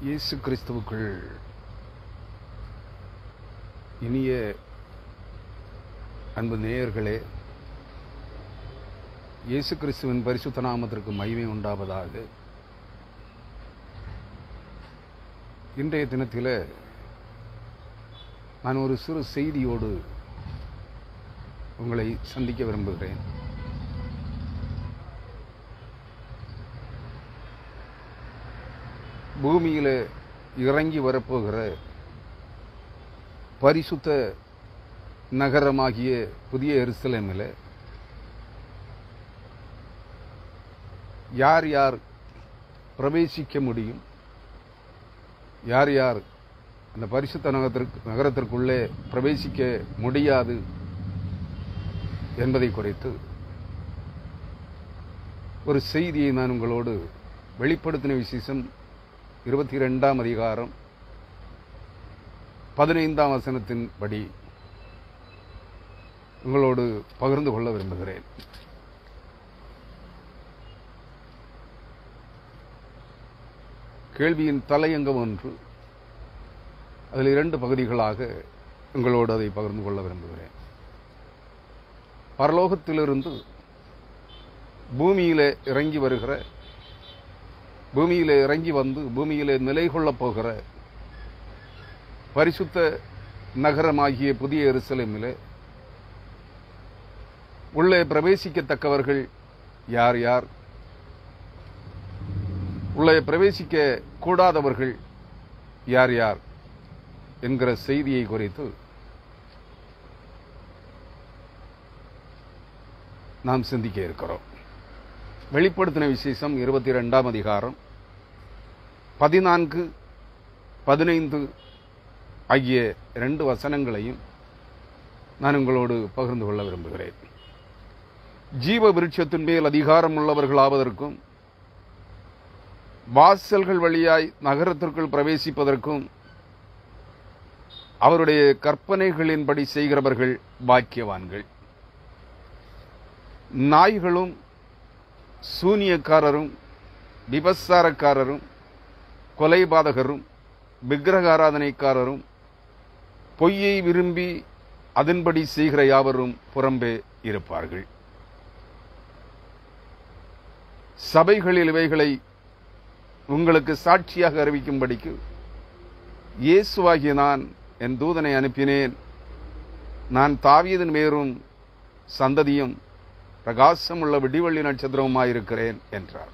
இயேசு கிறிஸ்துவுக்குள் இனிய அன்பு நேயர்களே, இயேசு கிறிஸ்துவின் பரிசுத்த நாமத்திற்கு மகிமை உண்டாவதாக. இன்றைய தினத்தில் நான் ஒரு சிறு செய்தியோடு உங்களை சந்திக்க விரும்புகிறேன். பூமியில் இறங்கி வரப்போகிற பரிசுத்த நகரமாகிய புதிய எருசலேமில் யார் யார் பிரவேசிக்க முடியும், யார் யார் அந்த பரிசுத்த நகரத்திற்குள்ளே பிரவேசிக்க முடியாது என்பதை குறித்து ஒரு செய்தியை நான் உங்களோடு வெளிப்படுத்தின விசேஷம் 22ஆம் அதிகாரம் 15ஆம் வசனத்தின்படி உங்களோடு பகிர்ந்து கொள்ள விரும்புகிறேன். கேள்வியின் தலையங்கம் ஒன்று, அதில் 2 பகுதிகளாக உங்களோடு அதை பகிர்ந்து கொள்ள விரும்புகிறேன். பரலோகத்திலிருந்து பூமியிலே இறங்கி வந்து பூமியிலே நிலை கொள்ளப் போகிற பரிசுத்த நகரமாகிய புதிய எருசலேமிலே உள்ளே பிரவேசிக்கத்தக்கவர்கள் யார் யார், உள்ளே பிரவேசிக்க கூடாதவர்கள் யார் யார் என்கிற செய்தியை குறித்து நாம் சிந்திக்க இருக்கிறோம். வெளிப்படுத்தின விசேஷம் 22ஆம் அதிகாரம் 14, 15 ஆகிய 2 வசனங்களையும் நான் உங்களோடு பகிர்ந்து கொள்ள விரும்புகிறேன். ஜீவ விருட்சத்தின் மேல் அதிகாரம் உள்ளவர்களாவதற்கும் வாசல்கள் வழியாய் நகரத்திற்குள் பிரவேசிப்பதற்கும் அவருடைய கற்பனைகளின்படி செய்கிறவர்கள் பாக்கியவான்கள். நாய்களும் சூனியக்காரரும் விபசாரக்காரரும் கொலைபாதகரும் விக்கிரக ஆராதனைக்காரரும் பொய்யை விரும்பி அதன்படி செய்கிற யாவரும் புறம்பே இருப்பார்கள். சபைகளில் இவைகளை உங்களுக்கு சாட்சியாக அறிவிக்கும்படிக்கு இயேசுவாகிய நான் என் தூதனை அனுப்பினேன். நான் தாவீதின் மேரும் சந்ததியும் பிரகாசம் உள்ள விடிவெள்ளி நட்சத்திரமாயிருக்கிறேன் என்றார்.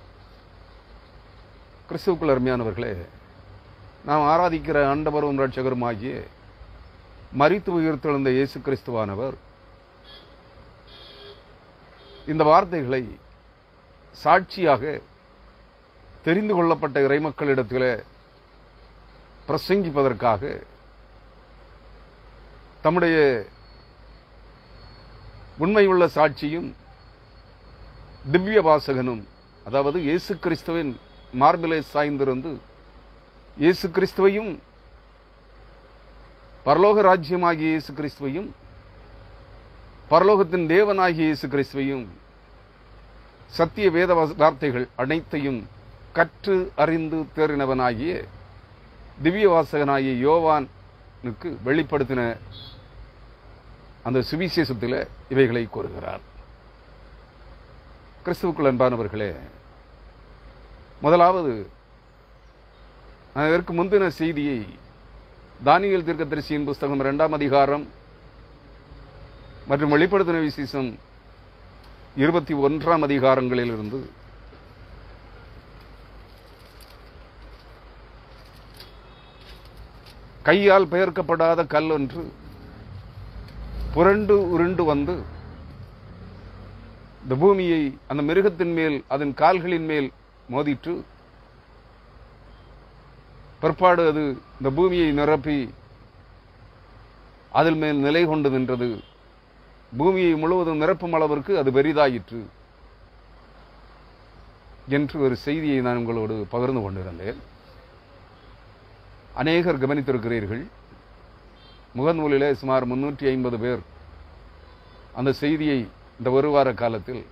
கிறிஸ்துவுக்குள் அருமையானவர்களே, நாம் ஆராதிக்கிற ஆண்டவரும் இரட்சகருமாகிய மரித்து உயிர்த்தெழுந்த இயேசு கிறிஸ்துவானவர் இந்த வார்த்தைகளை சாட்சியாக தெரிந்து கொள்ளப்பட்ட இறைமக்களிடத்தில் பிரசங்கிப்பதற்காக தம்முடைய உண்மையுள்ள சாட்சியும் திவ்ய வாசகனும், அதாவது இயேசு கிறிஸ்துவின் மார்பிலே சாய்ந்திருந்து இயேசு கிறிஸ்துவையும் பரலோக ராஜ்யமாகிய இயேசு கிறிஸ்துவையும் பரலோகத்தின் தேவனாகிய இயேசு கிறிஸ்துவையும் சத்திய வேத வார்த்தைகள் அனைத்தையும் கற்று அறிந்து தேறினவனாகிய திவ்ய வாசகனாகிய யோவானுக்கு வெளிப்படுத்தின அந்த சுவிசேஷத்தில் இவைகளை கூறுகிறார். கிறிஸ்துவுக்குள் அன்பானவர்களே, முதலாவது நான் இதற்கு முந்தின செய்தியை தானியேல் தீர்க்கதரிசியின் புஸ்தகம் 2ஆம் அதிகாரம் மற்றும் வெளிப்படுத்தின விசேஷம் 21ஆம் அதிகாரங்களிலிருந்து கையால் பெயர்க்கப்படாத கல் ஒன்று புரண்டு உருண்டு வந்து இந்த பூமியை அந்த மிருகத்தின் மேல் அதன் கால்களின் மேல் மோதிற்று. பிற்பாடு அது இந்த பூமியை நிரப்பி அதில் மேல் நிலை கொண்டு நின்றது. பூமியை முழுவதும் நிரப்பும் அளவிற்கு அது பெரிதாயிற்று என்று ஒரு செய்தியை நான் உங்களோடு பகிர்ந்து கொண்டிருந்தேன். அநேகர் கவனித்திருக்கிறீர்கள். முகநூலிலே சுமார் 350 பேர் அந்த செய்தியை இந்த ஒரு வார காலத்தில்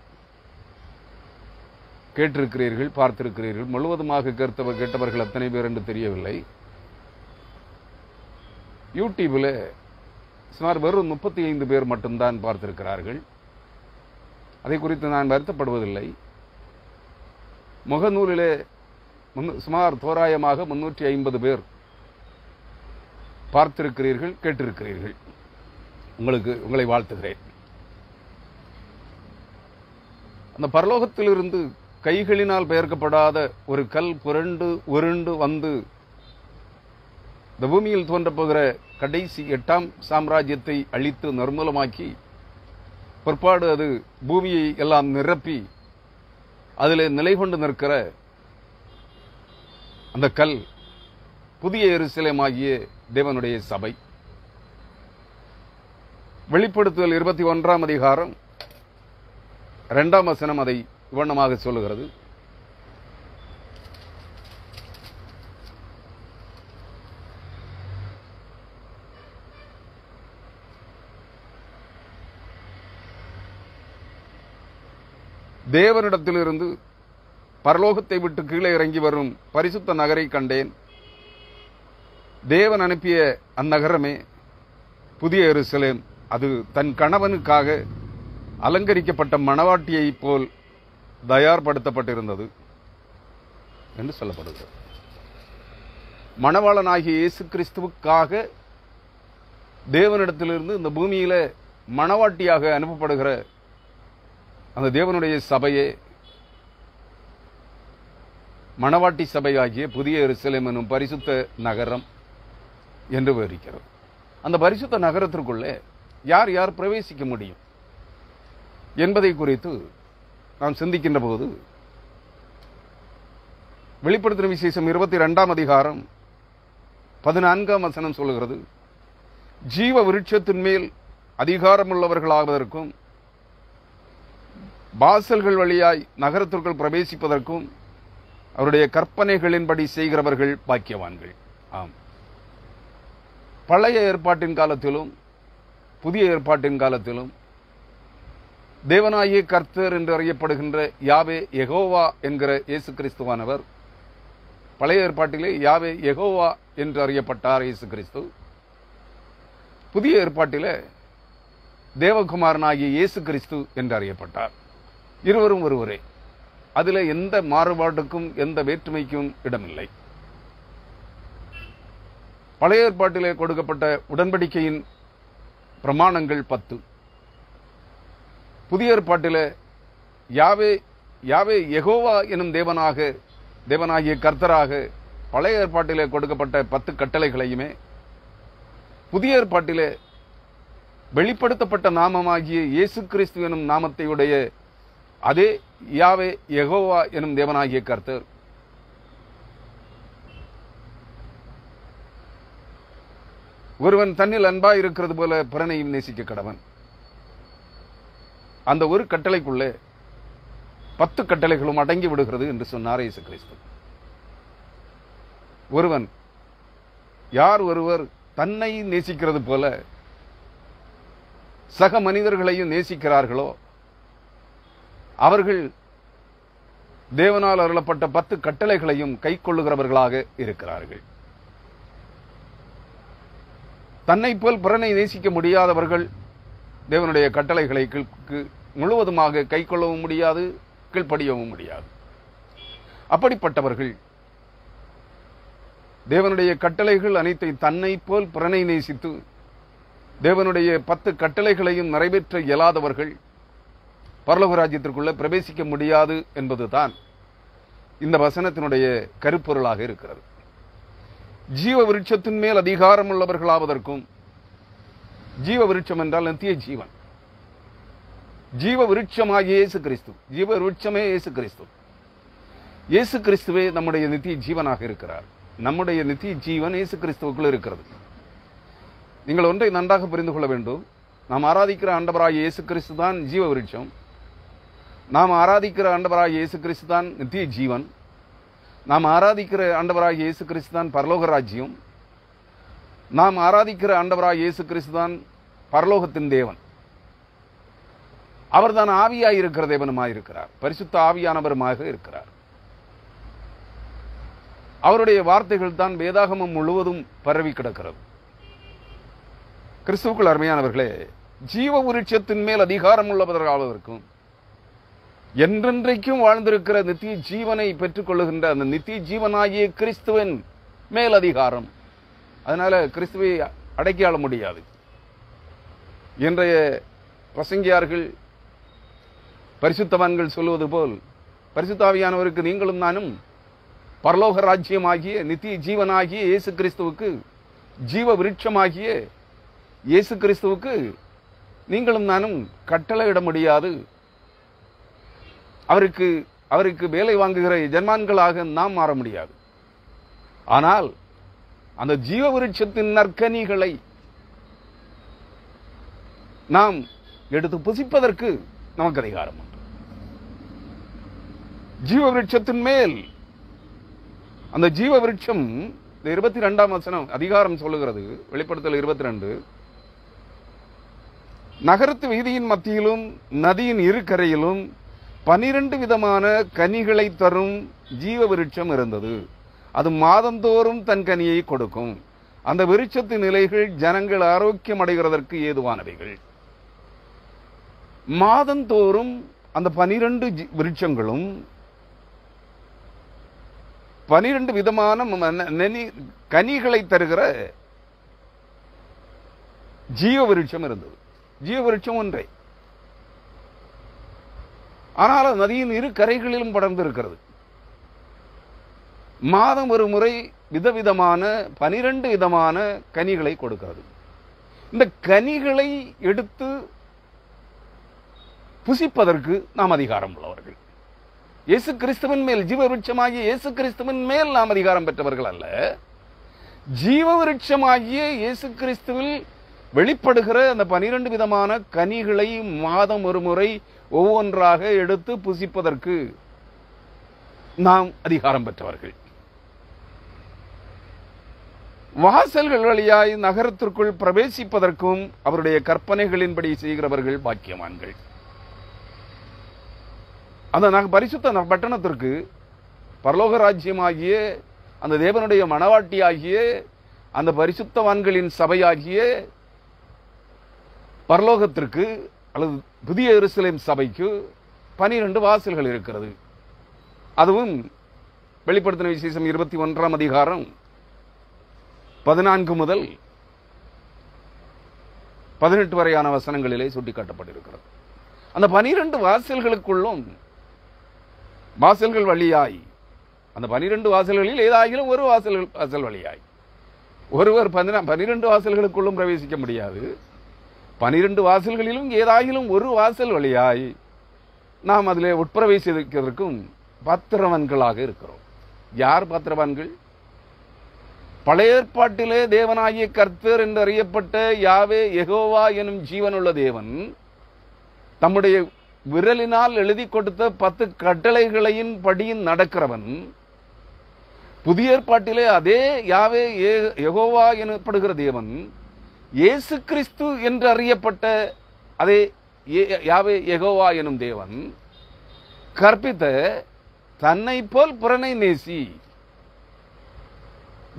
கேட்டிருக்கிறீர்கள், பார்த்திருக்கிறீர்கள். முழுவதுமாக கேட்டவர்கள் அத்தனை பேர் என்று தெரியவில்லை. யூடியூபில் சுமார் வெறும் 35 பேர் மட்டும்தான் பார்த்திருக்கிறார்கள். அதை குறித்து நான் வருத்தப்படுவதில்லை. முகநூலிலே சுமார் தோராயமாக 350 பேர் பார்த்திருக்கிறீர்கள், கேட்டிருக்கிறீர்கள். உங்களை வாழ்த்துகிறேன். அந்த பரலோகத்திலிருந்து கைகளினால் பெயர்க்கப்படாத ஒரு கல் புரண்டு உருண்டு வந்து இந்த பூமியில் தோன்றப் போகிற கடைசி 8ஆம் சாம்ராஜ்யத்தை அழித்து நிர்மூலமாக்கி பிற்பாடு அது பூமியை எல்லாம் நிரப்பி அதில் நிலை கொண்டு நிற்கிற அந்த கல் புதிய எருசலேமாகிய தேவனுடைய சபை. வெளிப்படுத்துதல் 21ஆம் அதிகாரம் 2ஆம் வசனம் அதை இவ்வண்ணமாக சொல்லுகிறது. தேவனிடத்திலிருந்து பரலோகத்தை விட்டு கீழே இறங்கி வரும் பரிசுத்த நகரை கண்டேன். தேவன் அனுப்பிய அந்நகரமே புதிய எருசலேம். அது தன் கணவனுக்காக அலங்கரிக்கப்பட்ட மணவாட்டியைப் போல் தயார்படுத்தப்பட்டிருந்தது என்று சொல்லப்படுகிறது. மணவாளனாகிய இயேசு கிறிஸ்துவுக்காக தேவனிடத்திலிருந்து இந்த பூமியில மணவாட்டியாக அனுப்பப்படுகிற அந்த தேவனுடைய சபையே மணவாட்டி சபையாகிய புதிய எருசலேம் எனும் பரிசுத்த நகரம் என்று விவரிக்கிறது. அந்த பரிசுத்த நகரத்திற்குள்ளே யார் யார் பிரவேசிக்க முடியும் என்பதை குறித்து நாம் சிந்திக்கின்ற போது வெளிப்படுத்தின விசேஷம் 22ஆம் அதிகாரம் 14ஆம் வசனம் சொல்லுகிறது, ஜீவ விருட்சத்தின் மேல் அதிகாரமுள்ளவர்களாவதற்கும் வாசல்கள் வழியாய் நகரத்திற்குள் பிரவேசிப்பதற்கும் அவருடைய கற்பனைகளின்படி செய்கிறவர்கள் பாக்கியவான்கள். ஆம், பழைய ஏற்பாட்டின் காலத்திலும் புதிய ஏற்பாட்டின் காலத்திலும் தேவனாகிய கர்த்தர் என்று அறியப்படுகின்ற யாவே யெகோவா என்கிற இயேசு கிறிஸ்துவானவர் பழைய ஏற்பாட்டிலே யாவே யெகோவா என்று அறியப்பட்டார் இயேசு கிறிஸ்து. புதிய ஏற்பாட்டிலே தேவகுமாரனாகிய இயேசு கிறிஸ்து என்று அறியப்பட்டார். இருவரும் ஒருவரே. அதில் எந்த மாறுபாட்டுக்கும் எந்த வேற்றுமைக்கும் இடமில்லை. பழைய ஏற்பாட்டிலே கொடுக்கப்பட்ட உடன்படிக்கையின் பிரமாணங்கள் 10. புதிய ஏற்பாட்டிலே யாவே யெகோவா எனும் தேவனாகிய கர்த்தராக பழைய ஏற்பாட்டிலே கொடுக்கப்பட்ட 10 கட்டளைகளையுமே புதிய ஏற்பாட்டிலே வெளிப்படுத்தப்பட்ட நாமமாகிய இயேசு கிறிஸ்து எனும் நாமத்தை உடைய அதே யாவே யெகோவா எனும் தேவனாகிய கர்த்தர் ஒருவன் தன்னில் அன்பாய் இருக்கிறது போல பிறனையும் நேசிக்க கடவன். அந்த ஒரு கட்டளைக்குள்ளே 10 கட்டளைகளும் அடங்கி விடுகிறது என்று சொன்னார் இயேசு கிறிஸ்து. ஒருவர் தன்னை நேசிக்கிறது போல சக மனிதர்களையும் நேசிக்கிறார்களோ அவர்கள் தேவனால் அருளப்பட்ட 10 கட்டளைகளையும் கைக்கொள்ளுகிறவர்களாக இருக்கிறார்கள். தன்னை போல் பிறனை நேசிக்க முடியாதவர்கள் தேவனுடைய கட்டளைகளை முழுவதுமாக கைக்கொள்ளவும் முடியாது, கீழ்ப்படியவும் முடியாது. அப்படிப்பட்டவர்கள் தேவனுடைய கட்டளைகள் அனைத்தை தன்னை போல் பிறனை நேசித்து தேவனுடைய 10 கட்டளைகளையும் நிறைவேற்ற இயலாதவர்கள் பரலோக ராஜ்யத்திற்குள்ள பிரவேசிக்க முடியாது என்பதுதான் இந்த வசனத்தினுடைய கருப்பொருளாக இருக்கிறது. ஜீவ விருட்சத்தின் மேல் அதிகாரம் உள்ளவர்களாவதற்கும், ஜீவ விருட்சம் என்றால் நித்திய ஜீவன், ஜீவ விருட்சமாகிய இயேசு கிறிஸ்து, ஜீவ விருட்சமே இயேசு கிறிஸ்து. இயேசு கிறிஸ்துவே நம்முடைய நித்திய ஜீவனாக இருக்கிறார். நம்முடைய நித்திய ஜீவன் இயேசு கிறிஸ்துவுக்குள் இருக்கிறது. நீங்கள் ஒன்றை நன்றாக புரிந்து கொள்ள வேண்டும். நாம் ஆராதிக்கிற ஆண்டவராகிய இயேசு கிறிஸ்து தான் ஜீவ விருட்சம். நாம் ஆராதிக்கிற ஆண்டவராகிய இயேசு கிறிஸ்து தான் நித்திய ஜீவன். நாம் ஆராதிக்கிற ஆண்டவராகிய இயேசு கிறிஸ்து தான் பரலோக ராஜ்யம். நாம் ஆராதிக்கிற ஆண்டவராகிய இயேசு கிறிஸ்து தான் பரலோகத்தின் தேவன். அவர்தான் ஆவியாய் இருக்கிற தேவனுமாய் இருக்கிறார், பரிசுத்த ஆவியானவருமாக இருக்கிறார். அவருடைய வார்த்தைகள் தான் வேதாகமம் முழுவதும் பரவி கிடக்கிறது. கிறிஸ்துவுக்குள் அருமையானவர்களே, ஜீவ விருட்சத்தின் மேல் அதிகாரம் உள்ளவர்களாவதற்கும் என்றென்றைக்கும் வாழ்ந்திருக்கிற நித்திய ஜீவனை பெற்றுக் கொள்ளுகின்ற அந்த நித்திய ஜீவனாகிய கிறிஸ்துவின் மேல் அதிகாரம். அதனால கிறிஸ்துவை அடக்கி ஆள முடியாது. இன்றைய பிரசங்கியார்கள், பரிசுத்தவான்கள் சொல்லுவது போல், பரிசுத்த ஆவியானவருக்கு நீங்களும் நானும் பரலோக ராஜ்யமாகிய நித்திய ஜீவனாகிய இயேசு கிறிஸ்துவுக்கு, ஜீவ விருட்சமாகிய இயேசு கிறிஸ்துவுக்கு நீங்களும் நானும் கட்டளையிட முடியாது. அவருக்கு வேலை வாங்குகிற எஜமான்களாக நாம் மாற முடியாது. ஆனால் அந்த ஜீவ விருட்சத்தின் நற்கனிகளை நாம் எடுத்து புசிப்பதற்கு நமக்கு அதிகாரம் உண்டு. ஜீவ விருட்சத்தின் மேல், அந்த ஜீவ விருட்சம் 22ஆம் வசனம் அதிகாரம் சொல்லுகிறது, வெளிப்படுத்தல் 22, நகரத்து வீதியின் மத்தியிலும் நதியின் இரு கரையிலும் 12 விதமான கனிகளை தரும் ஜீவ விருட்சம் இருந்தது. அது மாதந்தோறும் தன் கனியை கொடுக்கும். அந்த விருட்சத்தின் இலைகள் ஜனங்கள் ஆரோக்கியம் அடைகிறதற்கு ஏதுவானவைகள். மாதந்தோறும் அந்த 12 விருட்சங்களும் 12 விதமான கனிகளை தருகிற ஜீவ விருட்சம் இருந்தது. ஜீவ விருட்சம் ஒன்றே, ஆனால் நதியின் இரு கரைகளிலும் படர்ந்து இருக்கிறது. மாதம் ஒரு முறை விதவிதமான 12 விதமான கனிகளை கொடுக்கிறது. இந்த கனிகளை எடுத்து புசிப்பதற்கு நாம் அதிகாரம் உள்ளவர்கள். இயேசு கிறிஸ்துவின் மேல், ஜீவ விருட்சமாகிய இயேசு கிறிஸ்துவின் மேல் நாம் அதிகாரம் பெற்றவர்கள் அல்ல. ஜீவ விருட்சமாகிய இயேசு கிறிஸ்துவில் வெளிப்படுகிற அந்த 12 விதமான கனிகளை மாதம் ஒரு முறை ஒவ்வொன்றாக எடுத்து புசிப்பதற்கு நாம் அதிகாரம் பெற்றவர்கள். வாசல்கள் வழியாய் நகரத்திற்குள் பிரவேசிப்பதற்கும் அவருடைய கற்பனைகளின்படி செய்கிறவர்கள் பாக்கியவான்கள். அந்த பரிசுத்த பட்டணத்திற்கு, பரலோக ராஜ்யமாகிய அந்த தேவனுடைய மணவாட்டியாகிய அந்த பரிசுத்தவான்களின் சபையாகிய பரலோகத்திற்கு அல்லது புதிய எருசலேம் சபைக்கு 12 வாசல்கள் இருக்கிறது. அதுவும் வெளிப்படுத்தின விசேஷம் 21ஆம் அதிகாரம் 14 முதல் 18 வரையான வசனங்களிலே சுட்டிக்காட்டப்பட்டிருக்கிறது. அந்த 12 வாசல்களுக்குள்ளும் வாசல்கள் வழியாய், அந்த 12 வாசல்களில் ஏதாகிலும் ஒரு வாசல் வழியாய் ஒருவர் 12 வாசல்களுக்குள்ளும் பிரவேசிக்க முடியாது. 12 வாசல்களிலும் ஏதாகிலும் ஒரு வாசல் வழியாய் நாம் அதிலே உட்பிரவேசிக்கிறதுக்கும் பாத்திரவான்களாக இருக்கிறோம். யார் பாத்திரவான்கள்? பழைய ஏற்பாட்டிலே தேவனாகிய கர்த்தர் என்று அறியப்பட்ட யாவே யெகோவா எனும் ஜீவனுள்ள தேவன் தம்முடைய விரலினால் எழுதி கொடுத்த 10 கட்டளைகளின் படியின் நடக்கிறவன். புதிய ஏற்பாட்டிலே அதே யாவே யெகோவா எனப்படுகிற தேவன் இயேசு கிறிஸ்து என்று அறியப்பட்ட அதே யாவே யெகோவா எனும் தேவன் கற்பித்த தன்னை போல் புறனை நேசி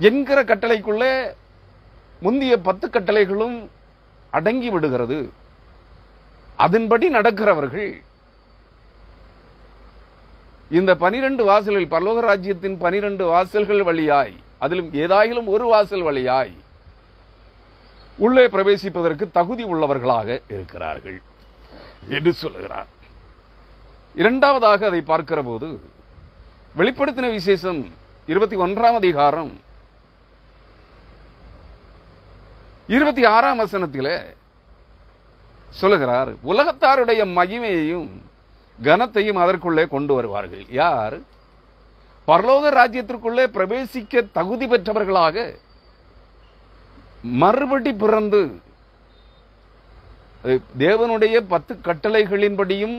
என்கிற கட்டளைக்குள்ளே முந்திய 10 கட்டளைகளும் அடங்கி விடுகிறது. அதன்படி நடக்கிறவர்கள் இந்த 12 வாசல்கள், பரலோக ராஜ்யத்தின் 12 வாசல்கள் வழியாய், அதிலும் ஏதாயிலும் ஒரு வாசல் வழியாய் உள்ளே பிரவேசிப்பதற்கு தகுதி உள்ளவர்களாக இருக்கிறார்கள் என்று சொல்லுகிறார். இரண்டாவதாக அதை பார்க்கிற போது வெளிப்படுத்தின விசேஷம் 21ஆம் அதிகாரம் 26ஆம் வசனத்திலே சொல்லுகிறார், உலகத்தாருடைய மகிமையையும் கனத்தையும் அதற்குள்ளே கொண்டு வருவார்கள். யார்? பரலோக ராஜ்யத்திற்குள்ளே பிரவேசிக்க தகுதி பெற்றவர்களாக மறுபடி பிறந்து தேவனுடைய 10 கட்டளைகளின்படியும்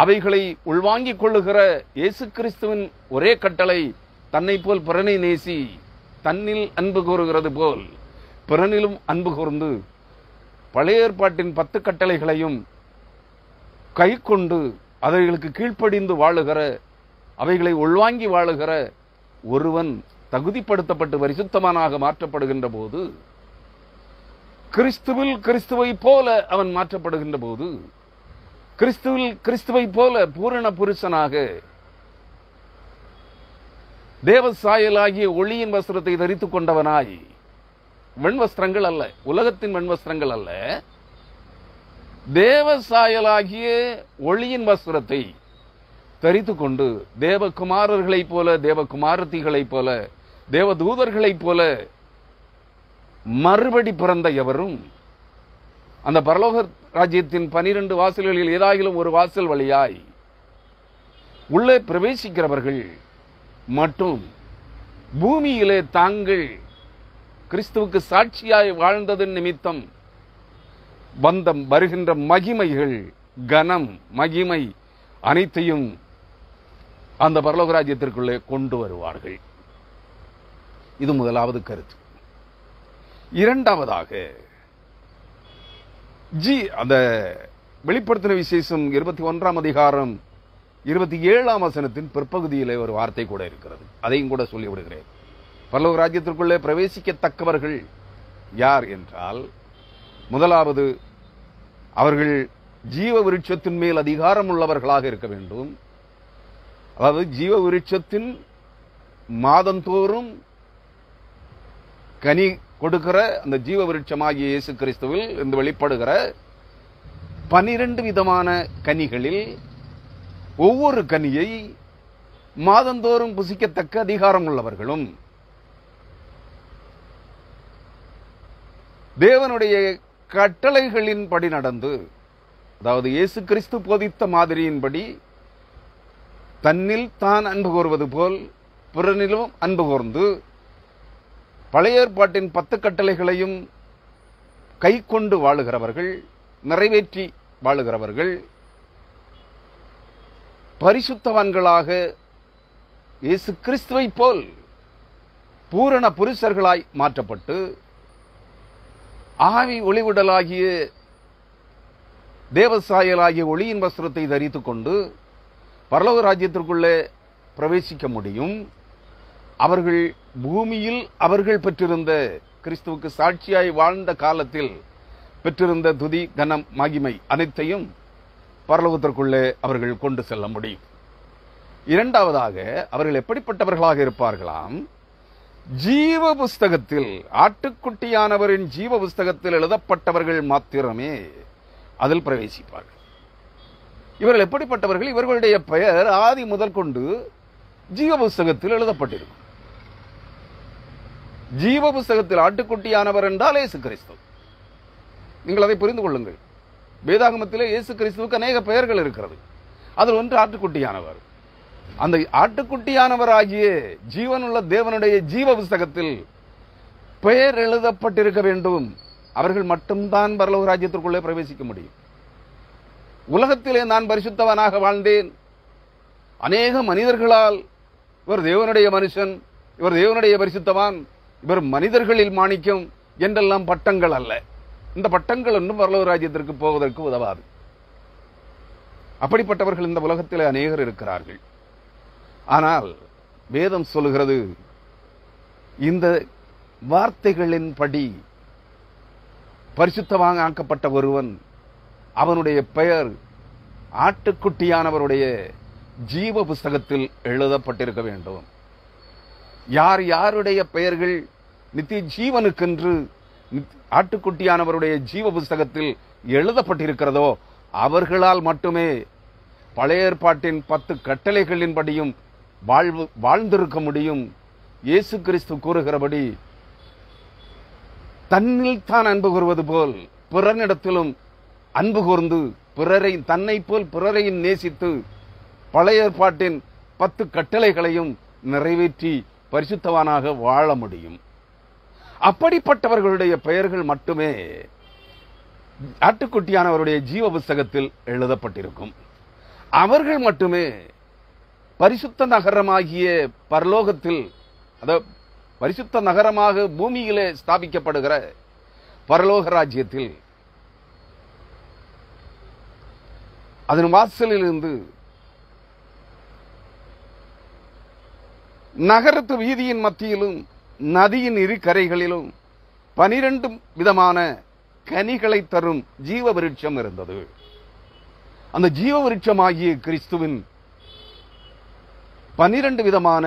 அவைகளை உள்வாங்கிக் கொள்ளுகிற இயேசு கிறிஸ்துவின் ஒரே கட்டளை, தன்னை போல் பிறனை நேசி, தன்னில் அன்பு கூறுகிறது போல் பிறனிலும் அன்பு கூர்ந்து, பழைய ஏற்பாட்டின் 10 கட்டளைகளையும் கை கொண்டு அவைகளுக்கு கீழ்ப்படிந்து வாழுகிற, அவைகளை உள்வாங்கி வாழுகிற ஒருவன் தகுதிப்படுத்தப்பட்டு பரிசுத்தவானாக மாற்றப்படுகின்ற போது, கிறிஸ்துவில் கிறிஸ்துவை போல அவன் மாற்றப்படுகின்ற போது, கிறிஸ்துவில் கிறிஸ்துவை போல பூரண புருஷனாக தேவ சாயலாகிய ஒளியின் வஸ்திரத்தை தரித்துக் கொண்டவனாய், வெண்வஸ்திரங்கள் அல்ல, உலகத்தின் வெண்வஸ்திரங்கள் அல்ல, தேவ சாயலாகிய ஒளியின் வஸ்திரத்தை தரித்துக் கொண்டு தேவகுமாரர்களைப் போல, தேவகுமாரத்திகளைப் போல, தேவதூதர்களைப் போல மறுபடி பிறந்த எவரும் அந்த பரலோக ராஜ்யத்தின் 12 வாசல்களில் ஏதாகிலும் ஒரு வாசல் வழியாய் உள்ளே பிரவேசிக்கிறவர்கள் மட்டும் பூமியிலே தாங்கள் கிறிஸ்துவுக்கு சாட்சியாய் வாழ்ந்ததன் நிமித்தம் வருகின்ற மகிமைகள், கனம், மகிமை அனைத்தையும் அந்த பரலோக ராஜ்யத்திற்குள்ளே கொண்டு வருவார்கள். இது முதலாவது கருத்து. இரண்டாவதாக அந்த வெளிப்படுத்தின விசேஷம் 21ஆம் அதிகாரம் 27ஆம் வசனத்தின் பிற்பகுதியிலே ஒரு வார்த்தை கூட இருக்கிறது. அதையும் கூட சொல்லிவிடுகிறேன். பரலோக ராஜ்யத்திற்குள்ளே பிரவேசிக்கத்தக்கவர்கள் யார் என்றால், முதலாவது அவர்கள் ஜீவ விருட்சத்தின் மேல் அதிகாரம் உள்ளவர்களாக இருக்க வேண்டும். அதாவது ஜீவ விருட்சத்தின் மாதந்தோறும் கனி கொடுக்கிற அந்த ஜீவ விருட்சமாகிய இயேசு கிறிஸ்துவில் இருந்து வெளிப்படுகிற 12 விதமான கனிகளில் ஒவ்வொரு கனியை மாதந்தோறும் புசிக்கத்தக்க அதிகாரம் உள்ளவர்களும், தேவனுடைய கட்டளைகளின்படி நடந்து, அதாவது இயேசு கிறிஸ்து போதித்த மாதிரியின்படி தன்னில் தான் அன்பு கூர்வது போல் பிறனிலும் அன்பு கூர்ந்து, பழைய ஏற்பாட்டின் 10 கட்டளைகளையும் கை கொண்டு வாழுகிறவர்கள், நிறைவேற்றி வாழுகிறவர்கள், பரிசுத்தவான்களாக இயேசு கிறிஸ்துவை போல் பூரண புருஷர்களாய் மாற்றப்பட்டு, ஆவி ஒளிவிடலாகிய தேவசாயலாகிய ஒளியின் வஸ்திரத்தை தரித்துக் கொண்டு பரலோக ராஜ்யத்திற்குள்ளே பிரவேசிக்க முடியும். அவர்கள் பூமியில் அவர்கள் பெற்றிருந்த, கிறிஸ்துவுக்கு சாட்சியாய் வாழ்ந்த காலத்தில் பெற்றிருந்த துதி, கனம், மகிமை அனைத்தையும் பரலோகத்திற்குள்ளே அவர்கள் கொண்டு செல்ல முடியும். இரண்டாவதாக அவர்கள் எப்படிப்பட்டவர்களாக இருப்பார்களாம்? ஜீவ புஸ்தகத்தில், ஆட்டுக்குட்டியானவரின் ஜீவ புஸ்தகத்தில் எழுதப்பட்டவர்கள் மாத்திரமே அதில் பிரவேசிப்பார்கள். இவர்கள் எப்படிப்பட்டவர்கள்? இவர்களுடைய பெயர் ஆதி முதல் கொண்டு ஜீவ புஸ்தகத்தில் எழுதப்பட்டிருக்கும். ஜீவ புஸ்தகத்தில் ஆட்டுக்குட்டியானவர் என்றால் இயேசு கிறிஸ்து. நீங்கள் அதை புரிந்து கொள்ளுங்கள். வேதாகமத்திலே இயேசு கிறிஸ்துவுக்கு அநேக பெயர்கள் இருக்கிறது. அதில் ஒன்று ஆட்டுக்குட்டியானவர். அந்த ஆட்டுக்குட்டியானவர் ஆகிய ஜீவனுள்ள தேவனுடைய ஜீவ புஸ்தகத்தில் பெயர் எழுதப்பட்டிருக்க வேண்டும். அவர்கள் மட்டும்தான் பரலோக ராஜ்யத்திற்குள்ளே பிரவேசிக்க முடியும். உலகத்திலே நான் பரிசுத்தவனாக வாழ்ந்தேன், அநேக மனிதர்களால் இவர் தேவனுடைய மனுஷன், இவர் தேவனுடைய பரிசுத்தவான், இவர் மனிதர்களில் மாணிக்கம் என்றெல்லாம் பட்டங்கள் அல்ல. இந்த பட்டங்கள் ஒன்றும் பரலோக ராஜ்யத்திற்கு போவதற்கு உதவாது. அப்படிப்பட்டவர்கள் இந்த உலகத்திலே அநேகர் இருக்கிறார்கள். ஆனால் வேதம் சொல்லுகிறது, இந்த வார்த்தைகளின்படி பரிசுத்தமாக ஆக்கப்பட்ட ஒருவன், அவனுடைய பெயர் ஆட்டுக்குட்டியானவருடைய ஜீவ புஸ்தகத்தில் எழுதப்பட்டிருக்க வேண்டும். யார் யாருடைய பெயர்கள் நித்திய ஜீவனுக்கென்று ஆட்டுக்குட்டியானவருடைய ஜீவ புஸ்தகத்தில் எழுதப்பட்டிருக்கிறதோ அவர்களால் மட்டுமே பழைய ஏற்பாட்டின் 10 கட்டளைகளின்படியும் வாழ்ந்திருக்க முடியும். இயேசு கிறிஸ்து கூறுகிறபடி, தன்னில் தான் அன்பு கூறுவது போல் பிறனிடத்திலும் அன்பு கூர்ந்து, பிறரை தன்னை போல் பிறரையும் நேசித்து, பழைய ஏற்பாட்டின் 10 கட்டளைகளையும் நிறைவேற்றி பரிசுத்தவானாக வாழ முடியும். அப்படிப்பட்டவர்களுடைய பெயர்கள் மட்டுமே ஆட்டுக்குட்டியானவருடைய ஜீவ புஸ்தகத்தில் எழுதப்பட்டிருக்கும். அவர்கள் மட்டுமே பரிசுத்த நகரமாகிய பரலோகத்தில், அதாவது பரிசுத்த நகரமாக பூமியிலே ஸ்தாபிக்கப்படுகிற பரலோக ராஜ்யத்தில் அதன் வாசலில் இருந்து நகரத்து வீதியின் மத்தியிலும் நதியின் இரு கரைகளிலும் 12 விதமான கனிகளை தரும் ஜீவ விருட்சம் இருந்தது. அந்த ஜீவ விருட்சமாகிய கிறிஸ்துவின் 12 விதமான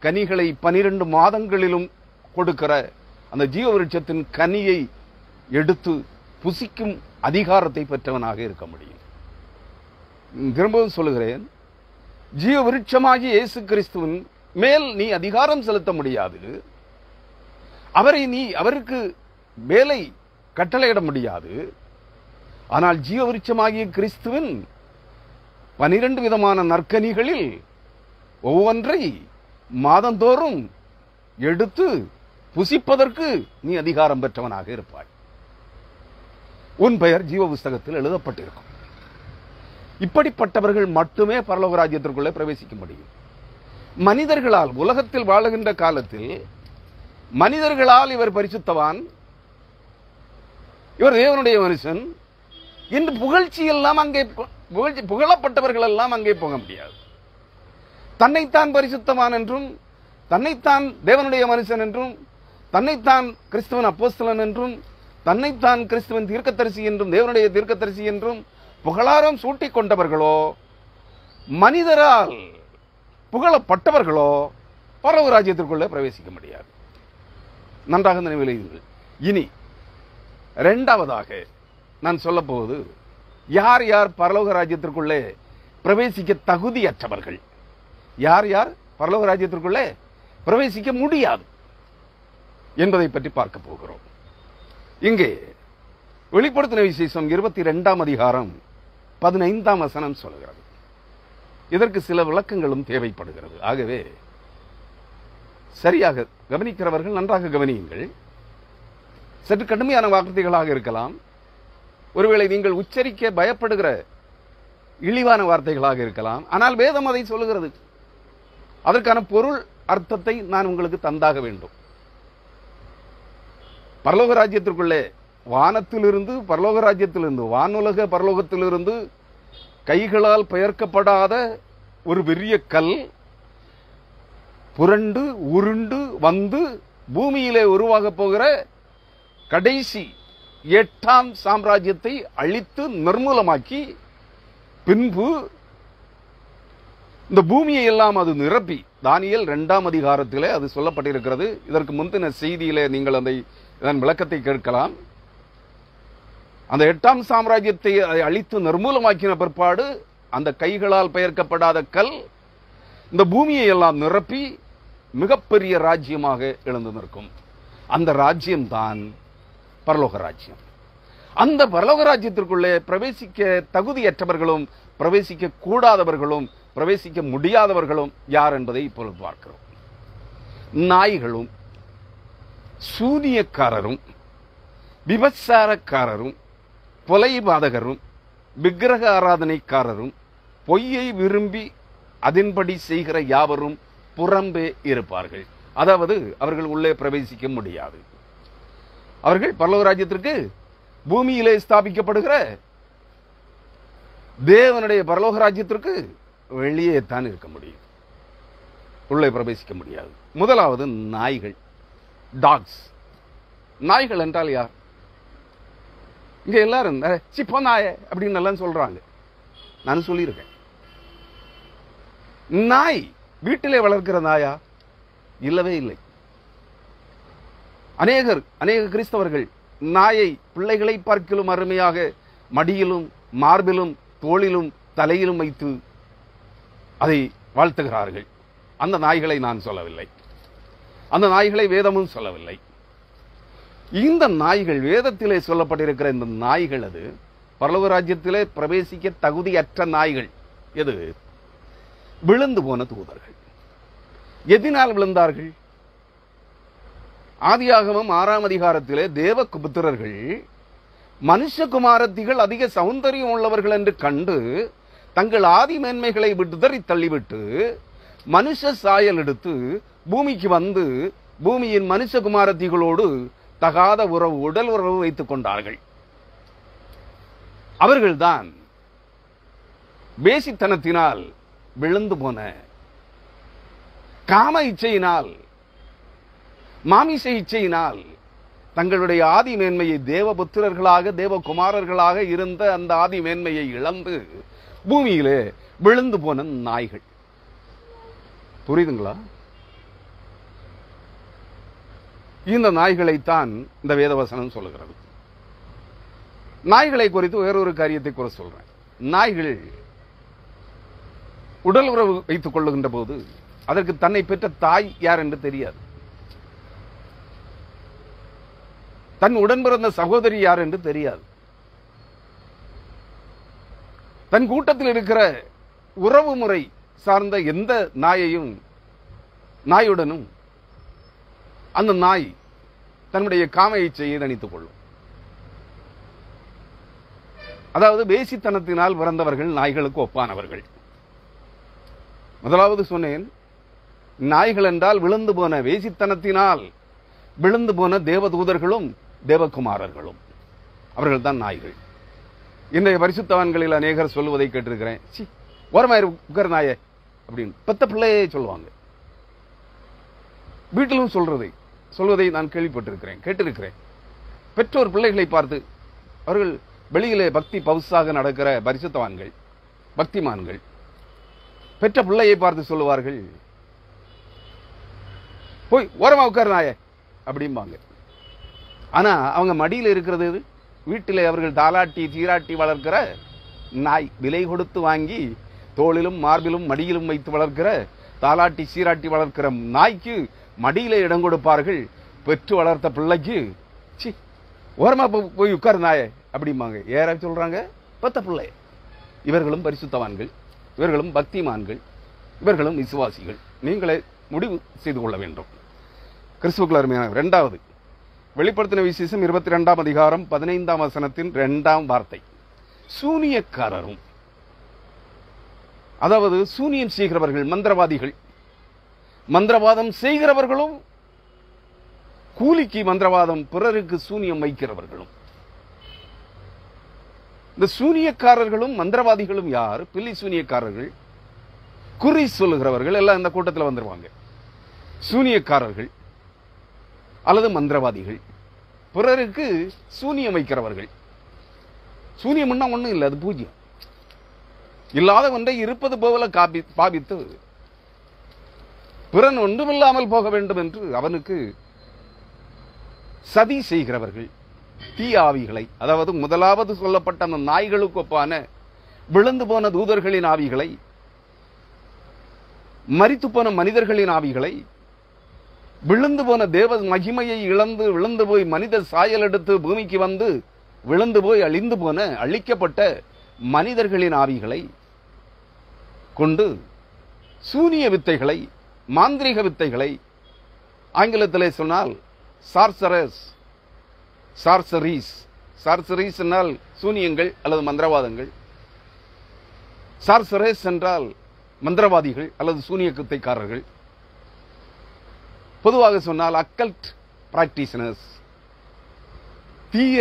கனிகளை 12 மாதங்களிலும் கொடுக்கிற அந்த ஜீவ விருட்சத்தின் கனியை எடுத்து புசிக்கும் அதிகாரத்தை பெற்றவனாக இருக்க முடியும். திரும்பவும் சொல்லுகிறேன், ஜீவ விருட்சமாகிய இயேசு கிறிஸ்துவின் மேல் நீ அதிகாரம் செலுத்த முடியாது. அவருக்கு மேலை கட்டளையிட முடியாது. ஆனால் ஜீவ விருட்சமாகிய கிறிஸ்துவின் 12 விதமான நற்கனிகளில் ஒவ்வொன்றை மாதந்தோறும் எடுத்து புசிப்பதற்கு நீ அதிகாரம் பெற்றவனாக இருப்பாய். உன் பெயர் ஜீவ புஸ்தகத்தில் எழுதப்பட்டிருக்கும். இப்படிப்பட்டவர்கள் மட்டுமே பரலோக ராஜ்யத்திற்குள்ளே பிரவேசிக்க முடியும். மனிதர்களால், உலகத்தில் வாழுகின்ற காலத்தில் மனிதர்களால் இவர் பரிசுத்தவான், இவர் தேவனுடைய மனுஷன் என்று புகழ்ச்சி எல்லாம் அங்கே புகழப்பட்டவர்கள் எல்லாம் அங்கே போக முடியாது. தன்னைத்தான் பரிசுத்தவான் என்றும், தன்னைத்தான் தேவனுடைய மனுஷன் என்றும், தன்னைத்தான் கிறிஸ்துவன் அப்போஸ்தலன் என்றும், தன்னைத்தான் கிறிஸ்துவன் தீர்க்கதரிசி என்றும், தேவனுடைய தீர்க்கதரிசி என்றும் புகழாரம் சூட்டிக் கொண்டவர்களோ, மனிதரால் புகழப்பட்டவர்களோ பரலோக ராஜ்யத்திற்குள்ளே பிரவேசிக்க முடியாது. நன்றாக நினைவில் வையுங்கள். இனி இரண்டாவதாக நான் சொல்ல போவது, யார் யார் பரலோக ராஜ்யத்திற்குள்ளே பிரவேசிக்க தகுதியற்றவர்கள், யார் யார் பரலோக ராஜ்யத்திற்குள்ளே பிரவேசிக்க முடியாது என்பதை பற்றி பார்க்க போகிறோம். இங்கே வெளிப்படுத்தின விசேஷம் 22ஆம் அதிகாரம் 15ஆம் வசனம் சொல்கிறது. இதற்கு சில விளக்கங்களும் தேவைப்படுகிறது. ஆகவே சரியாக கவனிக்கிறவர்கள் நன்றாக கவனியுங்கள். சற்று கடுமையான வார்த்தைகளாக இருக்கலாம், ஒருவேளை நீங்கள் உச்சரிக்க பயப்படுகிற இழிவான வார்த்தைகளாக இருக்கலாம். ஆனால் வேதம் அதை சொல்லுகிறது. அதற்கான பொருள் அர்த்தத்தை நான் உங்களுக்கு தந்தாக வேண்டும். பரலோக ராஜ்யத்திற்குள்ளே வானத்திலிருந்து, பரலோக ராஜ்யத்திலிருந்து, வானுலக பரலோகத்திலிருந்து கைகளால் பெயர்க்கப்படாத ஒரு பெரிய கல் புரண்டு உருண்டு வந்து பூமியிலே உருவாக போகிற கடைசி 8ஆம் சாம்ராஜ்யத்தை அழித்து நிர்மூலமாக்கி பின்பு இந்த பூமியை எல்லாம் அது நிரப்பி, தானியேல் 2ஆம் அதிகாரத்திலே அது சொல்லப்பட்டிருக்கிறது. இதற்கு முந்தின செய்தியிலே நீங்கள் இதன் விளக்கத்தை கேட்கலாம். அந்த 8ஆம் சாம்ராஜ்யத்தை அழித்து நிர்மூலமாக்கின பிற்பாடு அந்த கைகளால் பெயர்க்கப்படாத கல் இந்த பூமியை எல்லாம் நிரப்பி மிகப்பெரிய ராஜ்யமாக எழுந்து நிற்கும். அந்த ராஜ்யம்தான் பரலோக ராஜ்யம். அந்த பரலோக ராஜ்யத்திற்குள்ளே பிரவேசிக்க தகுதியற்றவர்களும், பிரவேசிக்க கூடாதவர்களும், பிரவேசிக்க முடியாதவர்களும் யார் என்பதை இப்பொழுது பார்க்கிறோம். நாய்களும், சூனியக்காரரும், விபச்சாரக்காரரும், கொலைபாதகரும், விக்கிரக ஆராதனைக்காரரும், பொய்யை விரும்பி அதன்படி செய்கிற யாவரும் புறம்பே இருப்பார்கள். அதாவது அவர்கள் உள்ளே பிரவேசிக்க முடியாது. அவர்கள் பரலோக ராஜ்யத்திற்கு பூமியிலே ஸ்தாபிக்கப்படுகிற தேவனுடைய பரலோக ராஜ்யத்திற்கு வெளியே தான் இருக்க முடியும், உள்ளே பிரவேசிக்க முடியாது. முதலாவது நாய்கள், டாக்ஸ். நாய்கள் என்றால் யார்? இங்க எல்லாரும் சிப்போ நாய அப்படின்னு எல்லாம் சொல்றாங்க. நான் சொல்லியிருக்கேன், நாய் வீட்டிலே வளர்க்கிற நாயா? இல்லவே இல்லை. அநேக கிறிஸ்தவர்கள் நாயை பிள்ளைகளை பார்க்கிலும் அருமையாக மடியிலும் மார்பிலும் தோளிலும் தலையிலும் வைத்து அதை வாழ்த்துகிறார்கள். அந்த நாய்களை நான் சொல்லவில்லை, அந்த நாய்களை வேதமும் சொல்லவில்லை. இந்த நாய்கள், வேதத்திலே சொல்லப்பட்டிருக்கிற இந்த நாய்கள், அது பரலோக ராஜ்யத்திலே பிரவேசிக்க தகுதியற்ற நாய்கள். எது? விழுந்து போன தூதர்கள். எதினால் விழுந்தார்கள்? ஆதியாகமம் 6ஆம் அதிகாரத்திலே தேவபுத்திரர்கள் மனுஷகுமாரத்திகள் அதிக சௌந்தரியம் உள்ளவர்கள் என்று கண்டு தங்கள் ஆதி மேன்மைகளை விடுதறி தள்ளிவிட்டு மனுஷ சாயல் எடுத்து பூமிக்கு வந்து பூமியின் மனுஷகுமாரத்திகளோடு தகாத உறவு, உடல் உறவு வைத்துக் கொண்டார்கள். அவர்கள்தான் வேசித்தனத்தினால் விழுந்து போன, காம இச்சையினால், மாமிச இச்சையினால் தங்களுடைய ஆதி மேன்மையை, தேவபுத்திரர்களாக தேவகுமாரர்களாக இருந்த அந்த ஆதி மேன்மையை இழந்து பூமியிலே விழுந்து போன நாய்கள். புரியுதுங்களா? இந்த நாய்களைத்தான் இந்த வேதவசனம் சொல்லுகிறது. நாய்களை குறித்து வேறொரு காரியத்தை கூட சொல்றேன். நாய்கள் உடல் உறவு வைத்துக் கொள்ளுகின்ற போது அதற்கு தன்னை பெற்ற தாய் யார் என்று தெரியாது, தன் உடன் பிறந்த சகோதரி யார் என்று தெரியாது. தன் கூட்டத்தில் இருக்கிற உறவு முறை சார்ந்த எந்த நாயுடனும் அந்த நாய் தன்னுடைய காம இச்சையை தணித்துக் கொள்ளும். அதாவது வேசித்தனத்தினால் பிறந்தவர்கள் நாய்களுக்கு ஒப்பானவர்கள். முதலாவது சொன்னேன், நாய்கள் என்றால் விழுந்து போன, வேசித்தனத்தினால் விழுந்து போன தேவதூதர்களும் தேவகுமாரர்களும், அவர்கள் தான் நாய்கள். இன்றைய பரிசுத்தவான்களில் அநேகர் சொல்லுவதை கேட்டிருக்கிறேன். ஓரமாயிரு உட்கார் நாயே அப்படின்னு பெத்த பிள்ளையே சொல்லுவாங்க. வீட்டிலும் சொல்வதை நான் கேட்டிருக்கிறேன். பெற்றோர் பிள்ளைகளை பார்த்து, அவர்கள் வெளியிலே பக்தி பவுசாக நடக்கிற பரிசுத்தவான்கள், பக்திமான்கள், பெற்ற பிள்ளையை பார்த்து சொல்லுவார்கள், போய் ஓரமா உட்கார் நாயே அப்படிம்பாங்க. ஆனா அவங்க மடியில் இருக்கிறது வீட்டிலே அவர்கள் தாலாட்டி சீராட்டி வளர்க்கிற நாய், விலை கொடுத்து வாங்கி தோளிலும் மார்பிலும் மடியிலும் வைத்து வளர்க்கிற, தாலாட்டி சீராட்டி வளர்க்கிற நாய்க்கு மடியில இடம் கொடுப்பார்கள். பெற்று வளர்த்த பிள்ளைக்கு ஓரமா போய் உட்கார் நாயே அப்படிம்பாங்க. ஏற சொல்றாங்க பெத்த பிள்ளை. இவர்களும் பரிசுத்தவான்கள், இவர்களும் பக்திமான்கள், இவர்களும் விசுவாசிகள். நீங்களே முடிவு செய்து கொள்ள வேண்டும். கிறிஸ்துவுக்குள் அருமையான இரண்டாவது வெளிப்படுத்தின விசேஷம் 22ஆம் அதிகாரம் 15ஆம் வசனத்தின் 2ஆம் வார்த்தை, சூனியக்காரரும், அதாவது சூனியம் செய்கிறவர்கள், மந்திரவாதிகள், மந்திரவாதம் செய்கிறவர்களும், கூலிக்கு மந்திரவாதம் பிறருக்கு சூனியம் வைக்கிறவர்களும். இந்த சூனியக்காரர்களும் மந்திரவாதிகளும் யார்? பில்லி சூனியக்காரர்கள், குறி சொல்லுகிறவர்கள் எல்லாம் இந்த கூட்டத்தில் வந்துருவாங்க. சூனியக்காரர்கள் அல்லது மந்திரவாதிகள், பிறருக்கு சூனியம் வைக்கிறவர்கள். சூனியம்னா ஒண்ணும் இல்லை, அது பூஜ்யம். இல்லாத ஒன்றை இருப்பது போல பாவித்து பிறன் ஒன்றுமில்லாமல் போக வேண்டும் என்று அவனுக்கு சதி செய்கிறவர்கள், தீயாவிகளை, அதாவது முதலாவது சொல்லப்பட்ட அந்த நாய்களுக்கு ஒப்பான விழுந்து போன தூதர்களின் ஆவிகளை, மரித்து போன மனிதர்களின் ஆவிகளை, விழுந்து போன தேவ மகிமையை இழந்து விழுந்து போய் மனித சாயல் எடுத்து பூமிக்கு வந்து விழுந்து போய் அழிந்து போன அழிக்கப்பட்ட மனிதர்களின் ஆவிகளை கொண்டு சூனிய வித்தைகளை, மாந்திரிக வித்தைகளை, ஆங்கிலத்திலே சொன்னால் சார்சரீஸ் என்றால் சூனியங்கள் அல்லது மந்திரவாதங்கள், சார்சரேஸ் என்றால் மந்திரவாதிகள் அல்லது சூனிய வித்தைக்காரர்கள், பொதுவாக சொன்னால் அக்கல்ட் பிராக்டிஷனர்ஸ், தீய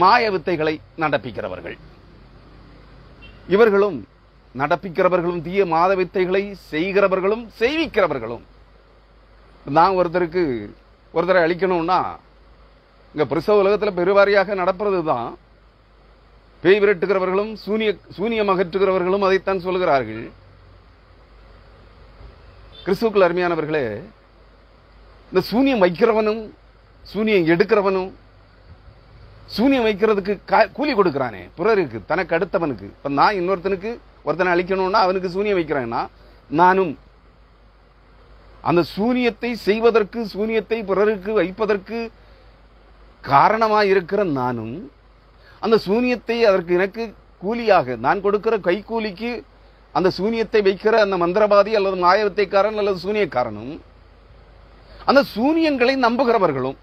மாய வித்தைகளை நடப்பிக்கிறவர்கள். இவர்களும் நடப்பிக்கிறவர்களும், தீய மாத வித்தைகளை செய்கிறவர்களும் செய்விக்கிறவர்களும். நான் ஒருத்தரை அழிக்கணும்னா இங்க பிரசவ உலகத்தில் பெருவாரியாக நடப்பதுதான். பேய் விரட்டுகிறவர்களும் சூனியம் அகற்றுகிறவர்களும் அதைத்தான் சொல்கிறார்கள். கிறிஸ்துவுக்குள் அருமையானவர்களே, இந்த சூனியம் வைக்கிறவனும் சூனியம் எடுக்கிறவனும், சூனியம் வைக்கிறதுக்கு கூலி கொடுக்கிறானே பிறருக்கு, தனக்கு அடுத்தவனுக்கு. இப்ப நான் இன்னொருத்தனுக்கு ஒருத்தனை அழிக்கணும்னா அவனுக்கு சூனியம் வைக்கிறேன்னா, நானும் அந்த சூனியத்தை செய்வதற்கு, சூனியத்தை பிறருக்கு வைப்பதற்கு காரணமாக இருக்கிற நானும், அந்த சூனியத்தை அதற்கு எனக்கு கூலியாக நான் கொடுக்கிற கைக்கூலிக்கு அந்த சூனியத்தை வைக்கிற அந்த மந்திரவாதி அல்லது மாயவித்தைக்காரன் அல்லது சூனியக்காரனும், அந்த சூனியங்களை நம்புகிறவர்களும்.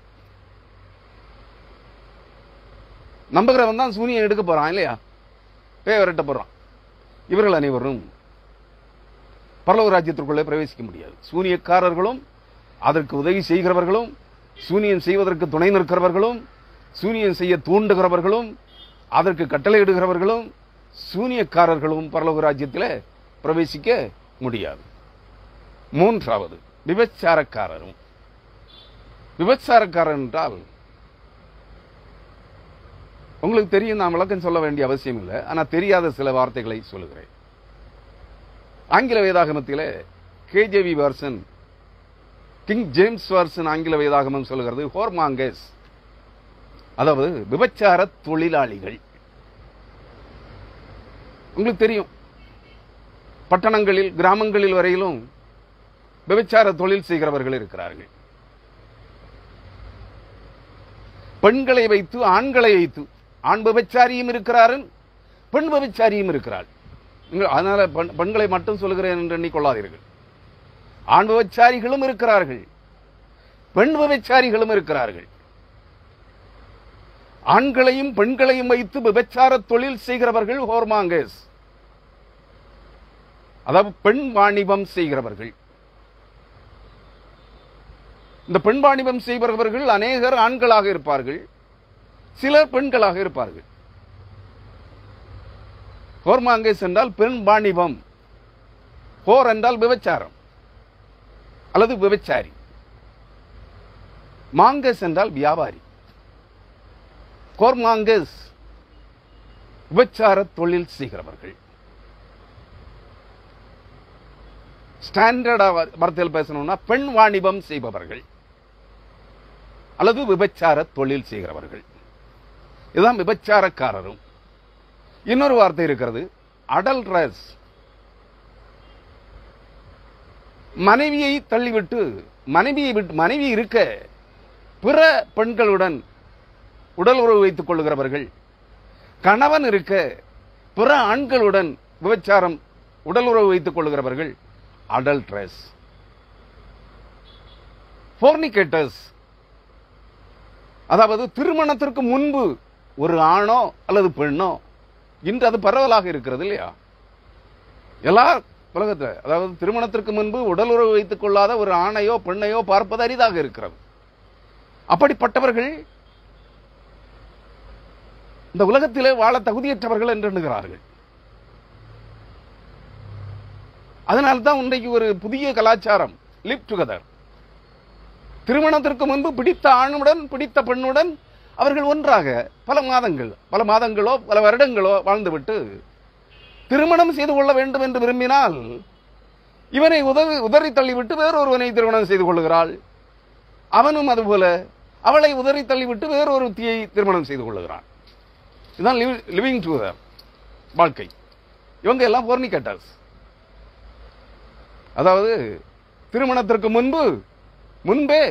நம்புகிறவன் தான் சூனியம் எடுக்க போறான் இல்லையா, பேய் விரட்ட போறான். இவர்கள் அனைவரும் பரலோக ராஜ்யத்திற்குள்ளே பிரவேசிக்க முடியாது. சூனியக்காரர்களும், அதற்கு உதவி செய்கிறவர்களும், சூனியம் செய்வதற்கு துணை நிற்கிறவர்களும், சூனியம் செய்ய தூண்டுகிறவர்களும், அதற்கு கட்டளையிடுகிறவர்களும், சூனியக்காரர்களும் பரலோக ராஜ்யத்தில் பிரவேசிக்க முடியாது. மூன்றாவது விபச்சாரக்காரரும். விபச்சாரக்காரர் என்றால் உங்களுக்கு தெரியும், நான் விளக்கம் சொல்ல வேண்டிய அவசியம் இல்லை. ஆனால் தெரியாத சில வார்த்தைகளை சொல்லுகிறேன். ஆங்கில வேதாகமத்தில் KJV version, king James version ஆங்கில வேதாகமம் சொல்லுகிறது ஹோர்மாங்கஸ், அதாவது விபச்சார தொழிலாளிகள். உங்களுக்கு தெரியும், பட்டணங்களில் கிராமங்களில் வரையிலும் விபச்சார தொழில் செய்கிறவர்கள் இருக்கிறார்கள். பெண்களை வைத்து ஆண்களை வைத்து, ஆண் விபச்சாரியும் இருக்கிறார்கள், பெண் விபச்சாரியும் இருக்கிறாள். அதனால பெண்களை மட்டும் சொல்லுகிறேன் என்று எண்ணிக்கொள்ளாதீர்கள். ஆண் விபச்சாரிகளும் இருக்கிறார்கள், பெண் விபச்சாரிகளும் இருக்கிறார்கள். ஆண்களையும் பெண்களையும் வைத்து விபச்சார தொழில் செய்கிறவர்கள் ஹோர்மாங்கஸ், அதாவது பெண் வாணிபம் செய்கிறவர்கள். இந்த பெண் வாணிபம் செய்கிறவர்கள் அநேகர் ஆண்களாக இருப்பார்கள், சிலர் பெண்களாக இருப்பார்கள். ஹோர்மாங்கஸ் என்றால் பெண் வாணிபம், ஹோர் என்றால் விபச்சாரம் அல்லது விபச்சாரி, மாங்கஸ் என்றால் வியாபாரி. ஹோர்மாங்கஸ் விபச்சார தொழில் செய்கிறவர்கள். ஸ்டாண்டர்டா வார்த்தையில் பேசணும்னா பெண் வாணிபம் செய்பவர்கள் அல்லது விபச்சார தொழில் செய்கிறவர்கள். இதுதான் விபச்சாரக்காரரும். இன்னொரு வார்த்தை இருக்கிறது, அடல்ட்ரஸ். மனைவியை தள்ளிவிட்டு, மனைவி இருக்க பிற பெண்களுடன் உடல் உறவு வைத்துக் கொள்ளுகிறவர்கள், கணவன் இருக்க பிற ஆண்களுடன் விபச்சாரம் உடல் உறவு வைத்துக் கொள்ளுகிறவர்கள் அடல்ட்ரஸ். ஃபோர்னிகேட்டர்ஸ், அதாவது திருமணத்திற்கு முன்பு ஒரு ஆணோ அல்லது பெண்ணோ, இன்று அது பரவலாக இருக்கிறது இல்லையா எல்லா உலகத்தில். அதாவது திருமணத்திற்கு முன்பு உடல் உறவு வைத்துக் கொள்ளாத ஒரு ஆணையோ பெண்ணையோ பார்ப்பது அரிதாக இருக்கிறது. அப்படிப்பட்டவர்கள் இந்த உலகத்திலே வாழ தகுதியற்றவர்கள் என்று எண்ணுகிறார்கள். அதனால்தான் இன்றைக்கு ஒரு புதிய கலாச்சாரம், லிவ் டுகெதர். திருமணத்திற்கு முன்பு பிடித்த ஆணுடன் பிடித்த பெண்ணுடன் அவர்கள் ஒன்றாக பல மாதங்களோ பல வருடங்களோ வாழ்ந்துவிட்டு திருமணம் செய்து கொள்ள வேண்டும் என்று விரும்பினால் இவனை உதறி தள்ளிவிட்டு வேறொருவனை திருமணம் செய்து கொள்ளுகிறாள். அவனும் அதுபோல அவளை உதறி தள்ளிவிட்டு வேறொருத்தியை திருமணம் செய்து கொள்ளுகிறான். இதுதான் லிவிங் டுகெதர் வாழ்க்கை. இவங்க எல்லாம் ஃபோர்னிகேட்டர்ஸ். அதாவது திருமணத்திற்கு முன்பே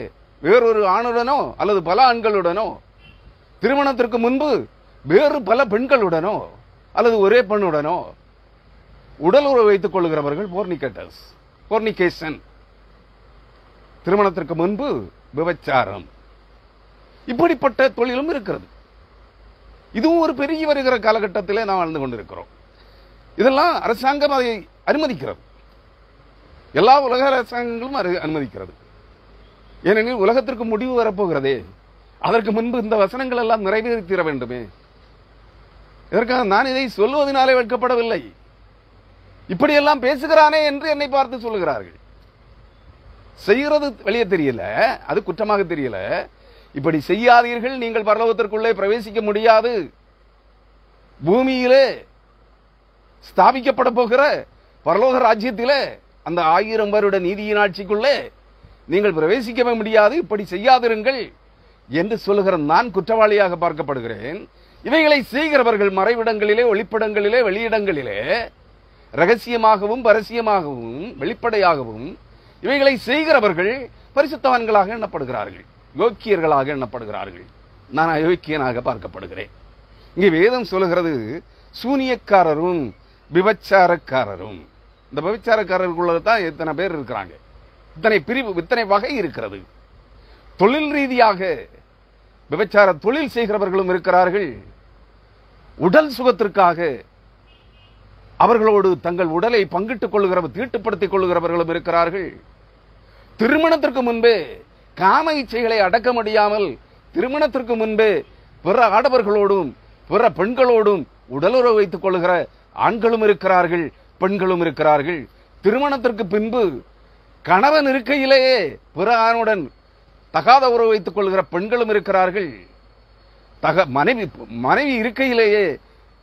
வேறொரு ஆணுடனோ அல்லது பல ஆண்களுடனோ, திருமணத்திற்கு முன்பு வேறு பல பெண்களுடனோ அல்லது ஒரே பெண்ணுடனோ உடல் உறவு வைத்துக் கொள்ளுகிறவர்கள் ஃபோர்னிகேட்டர்ஸ். ஃபோர்னிகேஷன், திருமணத்திற்கு முன்பு விபச்சாரம். இப்படிப்பட்ட தொழிலும் இருக்கிறது. இதுவும் ஒரு பெருகி வருகிற காலகட்டத்திலே நாம் வாழ்ந்து கொண்டிருக்கிறோம். இதெல்லாம் அரசாங்கம் அதை அனுமதிக்கிறது. எல்லா உலக அரசாங்கங்களும் அனுமதிக்கிறது. ஏனெனில் உலகத்திற்கு முடிவு வரப்போகிறதே, அதற்கு முன்பு இந்த வசனங்கள் எல்லாம் நிறைவேற்றிட வேண்டுமே. இதற்காக நான் இதை சொல்வதனாலே வெட்கப்படவில்லை. இப்படியெல்லாம் பேசுகிறானே என்று என்னை பார்த்து சொல்லுகிறார்கள். செய்கிறது வெளியே தெரியல, அது குற்றமாக தெரியல. இப்படி செய்யாதீர்கள், நீங்கள் பரலோகத்திற்குள்ளே பிரவேசிக்க முடியாது, பூமியிலே ஸ்தாபிக்கப்பட போகிற பரலோக ராஜ்யத்திலே அந்த 1000 வருட நீதியின் ஆட்சிக்குள்ளே நீங்கள் பிரவேசிக்கவே முடியாது, இப்படி செய்யாதிருங்கள் என்று சொல்லுகிற நான் குற்றவாளியாக பார்க்கப்படுகிறேன். இவைகளை செய்கிறவர்கள் மறைவிடங்களிலே, ஒளிப்படங்களிலே, வெளியிடங்களிலே, ரகசியமாகவும் பரசியமாகவும் வெளிப்படையாகவும் இவைகளை செய்கிறவர்கள் பரிசுத்தவான்களாக எண்ணப்படுகிறார்கள், யோக்கியர்களாக எண்ணப்படுகிறார்கள். நான் அயோக்கியனாக பார்க்கப்படுகிறேன். இங்கே வேதம் சொல்லுகிறது சூனியக்காரரும் விபச்சாரக்காரரும். இந்த விபச்சாரக்காரர்களுக்குள்ள தான் எத்தனை பேர் இருக்கிறாங்க, இத்தனை பிரிவு, இத்தனை வகை இருக்கிறது. தொழில் ரீதியாக விபச்சார தொழில் செய்கிறவர்களும் இருக்கிறார்கள். உடல் சுகத்திற்காக அவர்களோடு தங்கள் உடலை பங்கிட்டுக் கொள்ளுகிற, தீட்டுப்படுத்திக் கொள்ளுகிறவர்களும் இருக்கிறார்கள். திருமணத்திற்கு முன்பே காம இச்சைகளை அடக்க முடியாமல் திருமணத்திற்கு முன்பே பிற ஆடவர்களோடும் பிற பெண்களோடும் உடலுறவு வைத்துக் கொள்ளுகிற ஆண்களும் இருக்கிறார்கள், பெண்களும் இருக்கிறார்கள். திருமணத்திற்கு பின்பு கணவன் இருக்கையிலேயே பிற ஆணுடன் தகாத உறவு வைத்துக் கொள்கிற பெண்களும் இருக்கிறார்கள். மனைவி இருக்கையிலேயே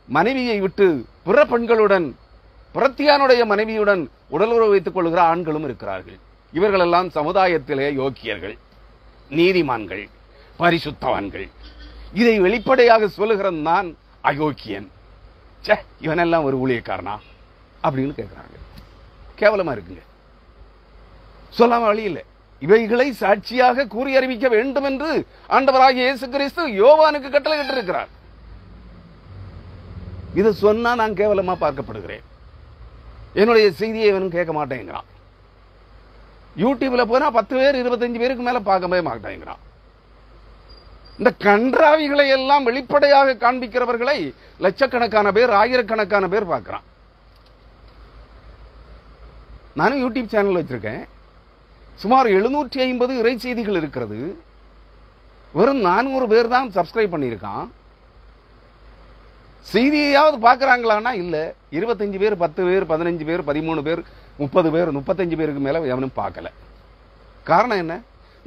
மனைவியை விட்டு பிற பெண்களுடன், பிரத்தியானுடைய மனைவியுடன் உடலுறவு வைத்துக் கொள்கிற ஆண்களும் இருக்கிறார்கள். இவர்களெல்லாம் சமுதாயத்திலே யோக்கியர்கள், நீதிமான்கள், பரிசுத்தவான்கள். இதை வெளிப்படையாக சொல்லுகிற நான் அயோக்கியன், இவனெல்லாம் ஒரு ஊழியக்காரனா அப்படின்னு கேட்கிறாங்க. கேவலமா இருக்குங்க. சொல்லாம வழி இல்லை. இவைகளை சாட்சியாக கூறி அறிவிக்க வேண்டும் என்று ஆண்டவராகிய இயேசு கிறிஸ்து யோவானுக்கு கட்டளையிட்டு இருக்கிறார். இதை சொன்னா நான் கேவலமா பார்க்கப்படுகிறேன். என்னுடைய செய்தியை இவனும் கேட்க மாட்டேங்கிறான். யூடியூப்ல போனா 10 பேர் 25 பேருக்கு மேல பார்க்கவே மாட்டேங்கிறான். இந்த கன்றாவிகளை எல்லாம் வெளிப்படையாக காண்பிக்கிறவர்களை லட்சக்கணக்கான பேர், ஆயிரக்கணக்கான பேர் பார்க்கிறான். நானும் யூடியூப் சேனல் வச்சிருக்கேன். சுமார் 750 இறை செய்திகள் இருக்கிறது. வெறும் 400 பேர் தான் சப்ஸ்கிரைப் பண்ணியிருக்கான். செய்தியாவது பார்க்கறாங்களான்னா இல்ல. 25 பேர், 10 பேர், 15 பேர், 13 பேர், 30 பேர், 35 பேருக்கு மேல எவனும் பார்க்கல. காரணம் என்ன?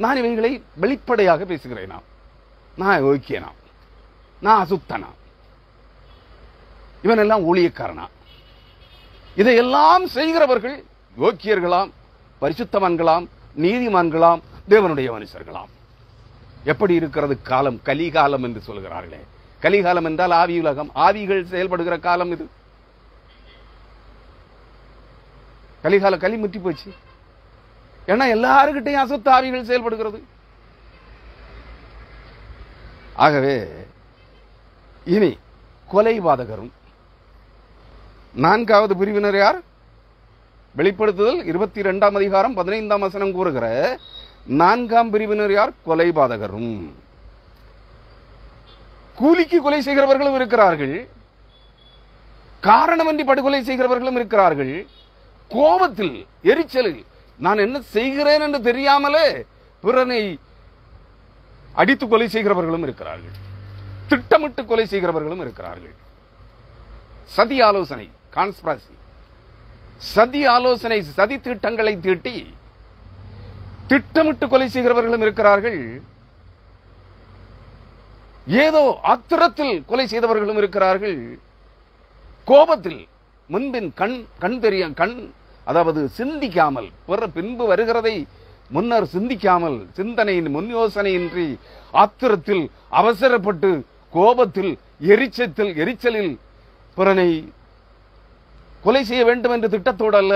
நான் இவைகளை வெளிப்படையாக பேசுகிறேன். நான் யோக்கியனா, நான் அசுத்தனா, இவன் எல்லாம் ஊழியக்காரனா. இதையெல்லாம் செய்கிறவர்கள் யோக்கியர்களாம், பரிசுத்தவான்களாம், நீதிமான்களாம், தேவனுடைய மனுஷர்களாம். எப்படி இருக்கிறது காலம்? கலிகாலம் என்று சொல்கிறார்களே. கலிகாலம் என்றால் ஆவி உலகம், ஆவிகள் செயல்படுகிற காலம் இது. கலிகால களி முற்றி போச்சு. ஏன்னா எல்லாருக்கிட்டையும் அசுத்த ஆவிகள் செயல்படுகிறது. ஆகவே இனி கொலைபாதகரும் 4வது பிரிவினர் யார்? வெளிப்படுத்துதல் 22ஆம் அதிகாரம் 15ஆம் வசனம் கூறுகிற 4ஆம் பிரிவினர் யார்? கொலைபாதகரும். கூலிக்கு கொலை செய்கிறவர்களும் இருக்கிறார்கள், காரணமின்றி படுகொலை செய்கிறவர்களும் இருக்கிறார்கள், கோபத்தில், எரிச்சலில் நான் என்ன செய்கிறேன் என்று தெரியாமலே பிறனை அடித்து கொலை செய்கிறவர்களும் இருக்கிறார்கள், திட்டமிட்டு கொலை செய்கிறவர்களும் இருக்கிறார்கள். சதி ஆலோசனை, கான்ஸ்பிரசி, சதி ஆலோசனை, சதி திட்டங்களை தீட்டி திட்டமிட்டு கொலை செய்கிறவர்களும் இருக்கிறார்கள். ஏதோ ஆத்திரத்தில் கொலை செய்தவர்களும் இருக்கிறார்கள். கோபத்தில் முன்பின் கண் அதாவது சிந்திக்காமல், பின்பு வருகிறதை முன்னர் சிந்திக்காமல், சிந்தனையின் முன் யோசனையின்றி ஆத்திரத்தில் அவசரப்பட்டு கோபத்தில் எரிச்சலில் பிறனை கொலை செய்ய வேண்டும் என்ற திட்டத்தோடு அல்ல,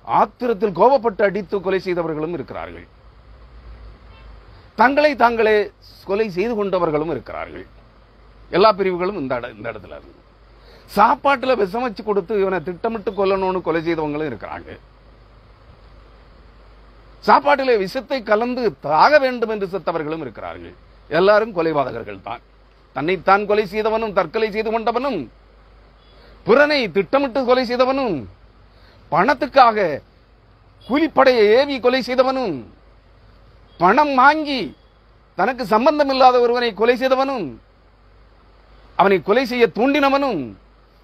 ஆத்திரத்தில் கோபப்பட்டு அடித்து கொலை செய்தவர்களும் இருக்கிறார்கள். தங்களை தாங்களே கொலை செய்து கொண்டவர்களும் இருக்கிறார்கள். எல்லா பிரிவுகளும் இந்த இடத்துல இருக்கு. சாப்பாட்டுல விஷம் வச்சு கொடுத்து இவனை திட்டமிட்டு கொல்லணும்னு கொலை செய்தவங்களும் இருக்கிறாங்க. சாப்பாட்டிலே விஷத்தை கலந்து தாக வேண்டும் என்று செத்தவர்களும் இருக்கிறார்கள். எல்லாரும் கொலைபாதகர்கள் தான். தன்னைத்தான் கொலை செய்தவனும், தற்கொலை செய்து கொண்டவனும், பிறனை திட்டமிட்டு கொலை செய்தவனும், பணத்துக்காக கூலிப்படையை ஏவி கொலை செய்தவனும், பணம் வாங்கி தனக்கு சம்பந்தம் இல்லாத ஒருவனை கொலை செய்தவனும், அவனை கொலை செய்ய தூண்டினவனும்,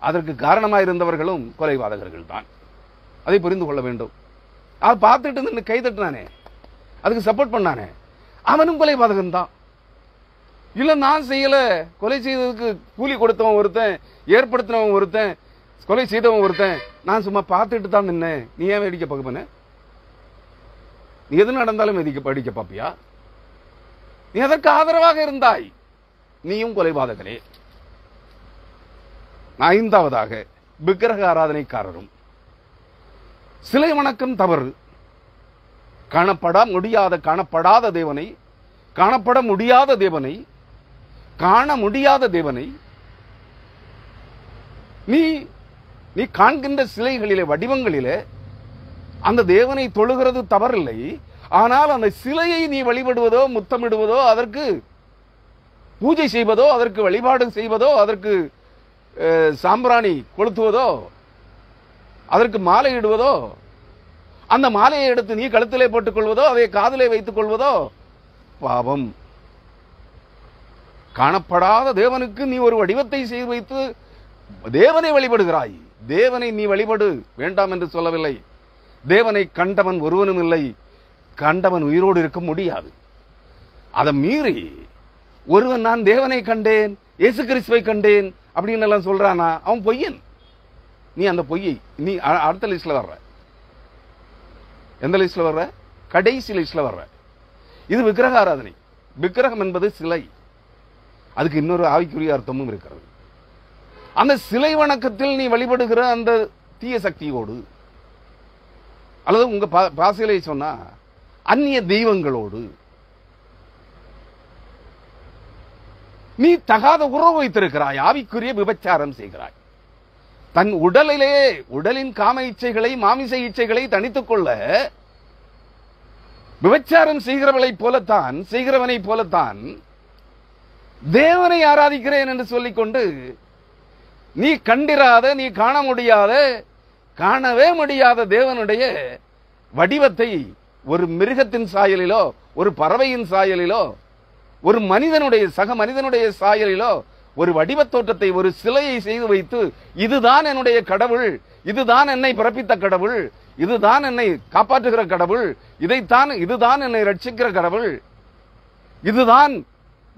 அதற்கு காரணமாயிருந்தவர்களும் கொலைபாதகர்கள் தான். அதை புரிந்து கொள்ள வேண்டும். அதை பார்த்துட்டு நின்று கை தட்டினானே, அதுக்கு சப்போர்ட் பண்ணானே, அவனும் கொலைபாதகன் தான். இல்ல நான் செய்யல, கொலை செய்ததுக்கு கூலி கொடுத்தவன் ஒருத்தன், ஏற்படுத்தினவன் ஒருத்தன், கொலை செய்தவன் ஒருத்தன், நான் சும்மா பார்த்துட்டு தான் நின்னேன். நீ ஏன் வேடிக்கை பார்க்க போன? நீ எது நடந்தாலும் வேடிக்கை பார்ப்பியா? நீ அதற்கு ஆதரவாக இருந்தாய், நீயும் கொலைபாதகனே. 5வதாக விக்கிரக ஆராதனைக்காரரும். சிலை வணக்கம் தவறு. காணப்படாத தேவனை, காணப்பட முடியாத தேவனை, காண முடியாத தேவனை நீ காண்கின்ற சிலைகளிலே, வடிவங்களிலே அந்த தேவனை தொழுகிறது தவறில்லை. ஆனால் அந்த சிலையை நீ வழிபடுவதோ, முத்தமிடுவதோ, அதற்கு பூஜை செய்வதோ, அதற்கு வழிபாடு செய்வதோ, அதற்கு சாம்பிராணி கொளுத்துவதோ, அதற்கு மாலை இடுவதோ, அந்த மாலையை எடுத்து நீ கழுத்திலே போட்டுக் கொள்வதோ, அதை காதிலே வைத்துக் கொள்வதோ பாவம். காணப்படாத தேவனுக்கு நீ ஒரு வடிவத்தை செய்து வைத்து தேவனை வழிபடுகிறாய். தேவனை நீ வழிபடு, வேண்டாம் என்று சொல்லவில்லை. தேவனை கண்டவன் ஒருவனும் இல்லை, கண்டவன் உயிரோடு இருக்க முடியாது. அதை மீறி ஒருவன் நான் தேவனை கண்டேன், இயேசு கிறிஸ்துவை கண்டேன் அப்படின்னு எல்லாம் சொல்றானா, அவன் பொய்யன். நீ அந்த பொய்யை நீ அடுத்த லிஸ்ட்ல வர்ற. எந்த லிஸ்ட்ல வர்ற? கடைசி லிஸ்ட்ல வர்ற. இது விக்கிரக ஆராதனை. விக்கிரகம் என்பது சிலை. அதுக்கு இன்னொரு ஆவிக்குரிய அர்த்தமும் இருக்கிறது. அந்த சிலை வணக்கத்தில் நீ வழிபடுகிற அந்த தீய சக்தியோடு, அல்லது உங்க பாசையிலே சொன்னா அந்நிய தெய்வங்களோடு நீ தகாத உறவு வைத்திருக்கிறாய். ஆவிக்குரிய விபச்சாரம் செய்கிறாய். தன் உடலிலே உடலின் காம இச்சைகளை, மாமிச இச்சைகளை தணித்துக் கொள்ள விபச்சாரம் செய்கிறவனை போலத்தான் தேவனை ஆராதிக்கிறேன் என்று சொல்லிக்கொண்டு நீ கண்டிராத, நீ காண முடியாத, காணவே முடியாத தேவனுடைய வடிவத்தை ஒரு மிருகத்தின் சாயலிலோ, ஒரு பறவையின் சாயலிலோ, ஒரு மனிதனுடைய சக மனிதனுடைய சாயலிலோ ஒரு வடிவத் தோற்றத்தை, ஒரு சிலையை செய்து வைத்து, இதுதான் என்னுடைய கடவுள், இதுதான் என்னை பிறப்பித்த கடவுள், இதுதான் என்னை காப்பாற்றுகிற கடவுள், இதுதான் என்னை ரட்சிக்கிற கடவுள், இதுதான்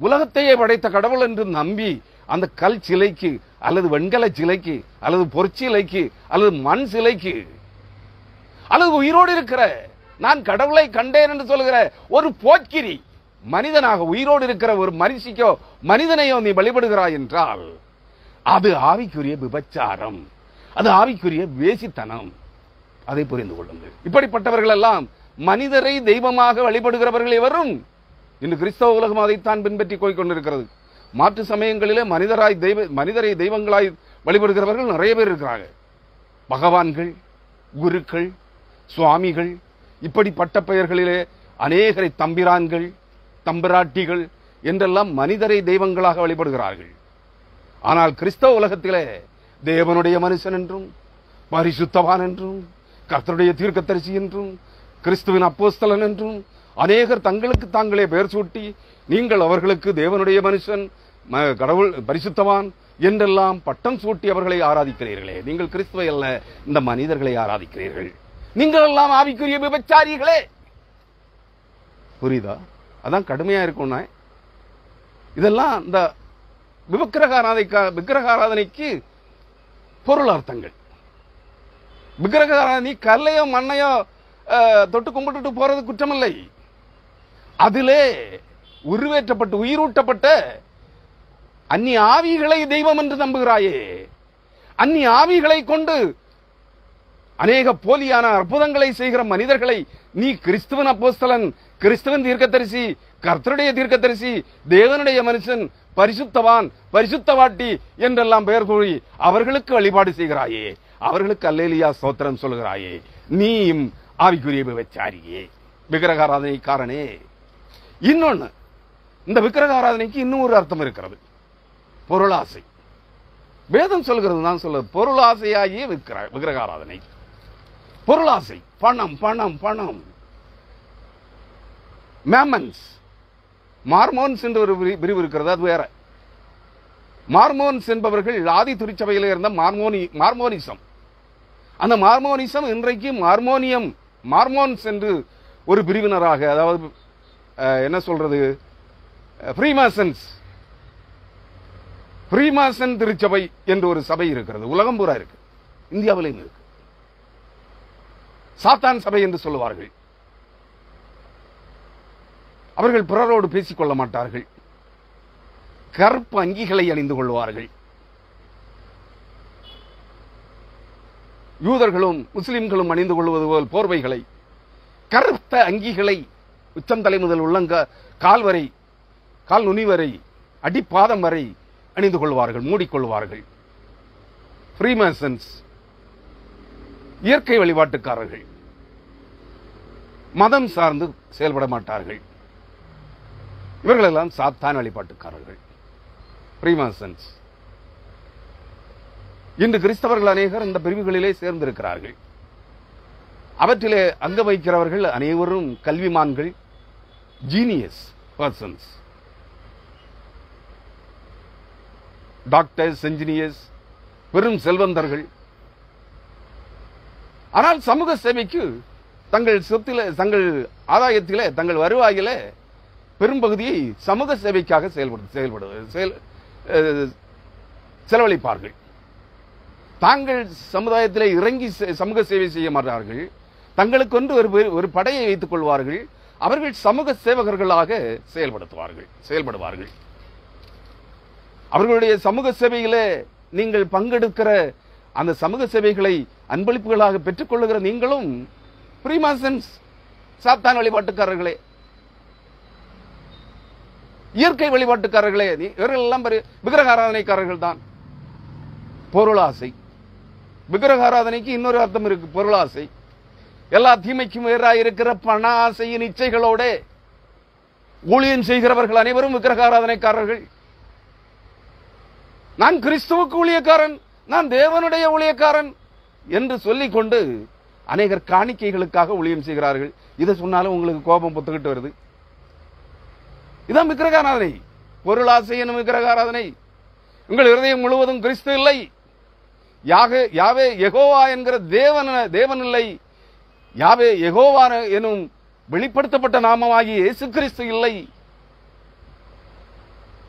உலகத்தையே படைத்த கடவுள் என்று நம்பி அந்த கல் சிலைக்கு அல்லது வெண்கல சிலைக்கு அல்லது பொற்சிலைக்கு அல்லது மண் சிலைக்கு அல்லது உயிரோடு இருக்கிற நான் கடவுளை கண்டேன் என்று சொல்கிற ஒரு போக்கிரி மனிதனாக உயிரோடு இருக்கிற ஒரு மனுஷிக்கோ மனிதனையோ நீ வழிபடுகிறாய் என்றால் அது ஆவிக்குரிய விபச்சாரம், அது ஆவிக்குரிய வேசித்தனம். அதை புரிந்து கொள்ளுங்கள். இப்படிப்பட்டவர்கள் எல்லாம் மனிதரை தெய்வமாக வழிபடுகிறவர்கள் எவரும் இன்று கிறிஸ்தவ உலகம் அதைத்தான் பின்பற்றி கொண்டிருக்கிறது. மாற்று சமயங்களிலே மனிதரை தெய்வங்களாய் வழிபடுகிறவர்கள் நிறைய பேர் இருக்கிறாங்க. பகவான்கள், குருக்கள், சுவாமிகள், இப்படிப்பட்ட பெயர்களிலே அநேகரை தம்பிரான்கள், தம்பிராட்டிகள் என்றெல்லாம் மனிதரை தெய்வங்களாக வழிபடுகிறார்கள். ஆனால் கிறிஸ்தவ உலகத்திலே தேவனுடைய மனுஷன் என்றும், பரிசுத்தவான் என்றும், கர்த்தருடைய தீர்க்கதரிசி என்றும், கிறிஸ்துவின் அப்போஸ்தலன் என்றும் அநேகர் தங்களுக்கு தாங்களே பெயர் சூட்டி, நீங்கள் அவர்களுக்கு தேவனுடைய மனுஷன், கடவுள், பரிசுத்தவான் என்றெல்லாம் பட்டம் சூட்டி அவர்களை ஆராதிக்கிறீர்களே. நீங்கள் கிறிஸ்துவை அல்ல, இந்த மனிதர்களை ஆராதிக்கிறீர்கள். நீங்கள் எல்லாம் ஆவிக்குரிய விபச்சாரிகளே. புரியுதா? அதான் கடுமையா இருக்கும்னா, இதெல்லாம் இந்த விக்கிரக ஆராதனைக்கு பொருளார்த்தங்கள். விக்கிரக ஆராதனை கல்லையோ மண்ணையோ தொட்டு கும்பிட்டு போறது குற்றமில்லை. அதிலே உருவேற்றப்பட்டு உயிரூட்டப்பட்ட அந்நிய ஆவிகளை தெய்வம் என்று நம்புகிறாயே, அந்நிய ஆவிகளை கொண்டு அநேக போலியான அற்புதங்களை செய்கிற மனிதர்களை நீ கிறிஸ்துவின் அப்போஸ்தலன், கிறிஸ்துவின் தீர்க்கதரிசி, கர்த்தருடைய தீர்க்கதரிசி, தேவனுடைய மனுஷன், பரிசுத்தவான், பரிசுத்தவாட்டி என்றெல்லாம் பெயர் கூறி அவர்களுக்கு வழிபாடு செய்கிறாயே, அவர்களுக்கு அல்லேலியா ஸ்தோத்திரம் சொல்கிறாயே, நீயும் ஆவிக்குரிய விபச்சாரியே, விக்கிரக ஆராதனைக்காரனே. இன்னொன்னு, இந்த விக்கிரக ஆராதனைக்கு இன்னும் ஒரு அர்த்தம் இருக்கிறது, பொருளாசை. வேதம் சொல்கிறது தான் சொல்லுது, பொருளாசையாகிய விக்கிரக ஆராதனை. பொருளாசை, பணம் பணம் பணம். மேமன்ஸ், மார்மோன்ஸ் என்று ஒரு பிரிவு இருக்கிறது, அது வேற. மார்மோன்ஸ் என்பவர்கள் ஆதி திருச்சபையில் இருந்த மார்மோனிசம். அந்த மார்மோனிசம் இன்றைக்கு மார்மோன்ஸ் என்று ஒரு பிரிவினராக, அதாவது என்ன சொல்றது, ஃப்ரீமாசன் திருச்சபை என்று ஒரு சபை இருக்கிறது. உலகம் பூரா இருக்கு, இந்தியாவிலேயும் இருக்கு. சாத்தான் சபை என்று சொல்லுவார்கள். அவர்கள் பிறரோடு பேசிக் கொள்ள மாட்டார்கள், கருப்பு அங்கிகளை அணிந்து கொள்வார்கள். யூதர்களும் முஸ்லிம்களும் அணிந்து கொள்வது போல் போர்வைகளை, கருத்த அங்கிகளை உச்சந்தலை முதல் கால் வரை, கால் நுனி வரை, அடிப்பாதம் வரை அணிந்து கொள்வார்கள், மூடிக்கொள்வார்கள். ஃப்ரீமேசன்ஸ் இயற்கை வழிபாட்டுக்காரர்கள், மதம் சார்ந்து செயல்பட மாட்டார்கள். இவர்களெல்லாம் சாத்தான் வழிபாட்டுக்காரர்கள், ஃப்ரீமேசன்ஸ். இன்று கிறிஸ்தவர்கள் அநேகர் இந்த பிரிவுகளிலே சேர்ந்திருக்கிறார்கள். அவற்றிலே அங்க வைக்கிறவர்கள் அனைவரும் கல்விமான்கள், ஜீனியஸ் பர்சன்ஸ், டாக்டர்ஸ், என்ஜினியர்ஸ், பெரும் செல்வந்தர்கள். ஆனால் சமூக சேவைக்கு தங்கள் சொத்தில, தங்கள் ஆதாயத்தில, தங்கள் வருவாயில பெரும்பகுதியை சமூக சேவைக்காக செலவழிப்பார்கள். தாங்கள் சமுதாயத்திலே இறங்கி சமூக சேவை செய்ய மாட்டார்கள். தங்களுக்கொன்று ஒரு படையை வைத்துக் கொள்வார்கள். அவர்கள் சமூக சேவகர்களாக செயல்படுவார்கள். அவர்களுடைய சமூக சேவையிலே நீங்கள் பங்கெடுக்கிற அந்த சமூக சேவைகளை அன்பளிப்புகளாக பெற்றுக் கொள்ளுகிற நீங்களும் ஃப்ரீமாசன்ஸ், சாத்தான் வழிபாட்டுக்காரர்களே, இயற்கை வழிபாட்டுக்காரர்களே, இவர்கள் எல்லாம் விக்கிரக ஆராதனைக்காரர்கள் தான். பொருளாசை, விக்கிரக ஆராதனைக்கு இன்னொரு அர்த்தம் இருக்கு, பொருளாசை. எல்லா தீமைக்கும் வேறாயிருக்கிற பண ஆசையின் இச்சைகளோட ஊழியம் செய்கிறவர்கள் அனைவரும் விக்கிரக ஆராதனைக்காரர்கள். நான் கிறிஸ்துவுக்கு ஊழியக்காரன், நான் தேவனுடைய ஊழியக்காரன் என்று சொல்லிக் கொண்டு அநேகர் காணிக்கைகளுக்காக ஊழியம் செய்கிறார்கள். இதை சொன்னாலும் உங்களுக்கு கோபம் பொத்துக்கிட்டு வருது. இதான் விக்கிரக ஆராதனை, பொருளாசை எனும் விக்கிரக ஆராதனை. உங்கள் இருதயம் முழுவதும் கிறிஸ்து இல்லை, யாவே யெகோவா என்கிற தேவன் இல்லை, யாவே யெகோவா எனும் வெளிப்படுத்தப்பட்ட நாமமாகிய இயேசு கிறிஸ்து இல்லை,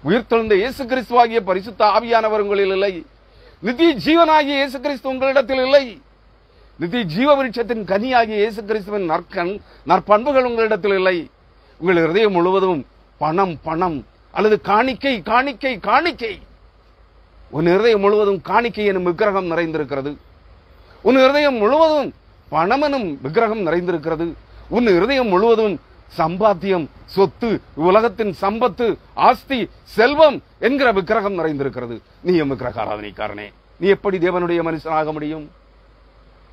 உயிர்த்தெழுந்த இயேசு கிறிஸ்துவாகிய பரிசுத்த ஆவியானவர் உங்களில் இல்லை, நித்திய ஜீவனாகிய இயேசு கிறிஸ்து உங்களிடத்தில் இல்லை, நித்திய ஜீவ விருட்சத்தின் கனியாகிய இயேசு கிறிஸ்துவின் நற்பண்புகள் உங்களிடத்தில் இல்லை. உங்கள் இருதயம் முழுவதும் பணம் அல்லது காணிக்கை. உன் இருதயம் முழுவதும் காணிக்கை எனும் விக்கிரகம் நிறைந்திருக்கிறது. உன் இருதயம் முழுவதும் பணம் எனும் விக்கிரகம் நிறைந்திருக்கிறது. உன் இருதயம் முழுவதும் சம்பாத்தியம், சொத்து, உலகத்தின் சம்பத்து, ஆஸ்தி, செல்வம் என்கிற விக்கிரகம் நிறைந்திருக்கிறது. நீ விக்கிரக ஆராதனைக்காரனே, நீ எப்படி தேவனுடைய மனுஷனாக முடியும்?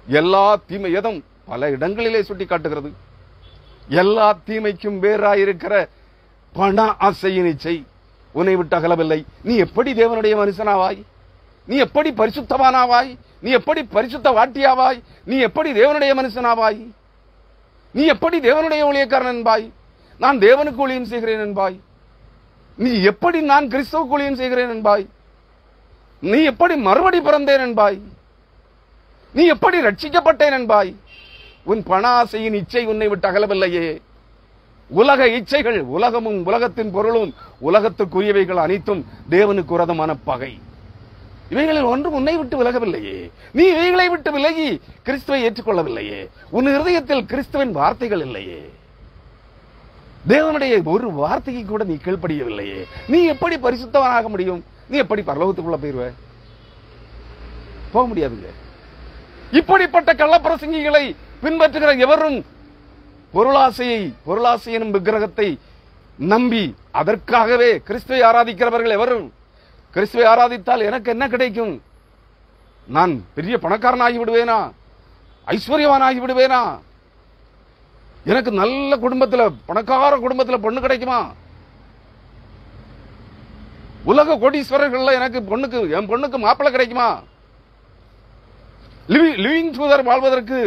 எல்லா தீமையதும் பல இடங்களிலே சுட்டி காட்டுகிறது. எல்லா தீமைக்கும் வேறாயிருக்கிற பண ஆசையின் இச்சை உன்னை விட்டு அகலவில்லை. நீ எப்படி தேவனுடைய மனுஷனாவாய்? நீ எப்படி பரிசுத்தவானாவாய்? நீ எப்படி பரிசுத்த வாட்டியாவாய்? நீ எப்படி தேவனுடைய மனுஷனாவாய்? நீ எப்படி தேவனுடைய ஊழியக்காரன் என்பாய்? நான் தேவனுக்கு ஊழியம் செய்கிறேன் என்பாய்? நீ எப்படி நான் கிறிஸ்துவுக்கு ஊழியம் செய்கிறேன் என்பாய்? நீ எப்படி மறுபடி பிறந்தேன் என்பாய்? நீ எப்படி ரட்சிக்கப்பட்டேன் என்பாய்? உன் பண ஆசையின் இச்சை உன்னை விட்டு அகலவில்லையே. உலக இச்சைகள், உலகமும் உலகத்தின் பொருளும் உலகத்துக்குரியவைகள் அனைத்தும் தேவனுக்கு விரோதமான பகை. இவைகளில் ஒன்றும் உன்னை விட்டு விலகவில்லையே. நீ இவைகளை விட்டு விலகி கிறிஸ்துவை ஏற்றுக்கொள்ளவில்லையே. உன் இருதயத்தில் கிறிஸ்துவின் வார்த்தைகள் இல்லையே. தேவனுடைய ஒரு வார்த்தைக்கு கூட நீ கீழ்ப்படியவில்லையே. நீ எப்படி பரிசுத்தவனாக முடியும்? நீ எப்படி பரலோகத்துக்குள்ள போயிருவ? போக முடியாதுங்க. இப்படிப்பட்ட கள்ளப்பிரசங்கிகளை பின்பற்றுகிற எவரும் பொருளாசை எனும் விக்கிரகத்தை நம்பி அதற்காகவே கிறிஸ்துவை ஆராதிக்கிறவர்கள் எவரும், கிறிஸ்துவை ஆராதித்தால் எனக்கு என்ன கிடைக்கும்? நான் பெரிய பணக்காரனாகி விடுவேனா? ஐஸ்வர்யவானாகி விடுவேனா? எனக்கு நல்ல குடும்பத்தில், பணக்கார குடும்பத்தில் பொண்ணு கிடைக்குமா? உலக கோடீஸ்வரர்கள் எனக்கு என் பொண்ணுக்கு மாப்பிள்ளை கிடைக்குமா? லிவிங் டுகெதர் வாழ்வதற்கு,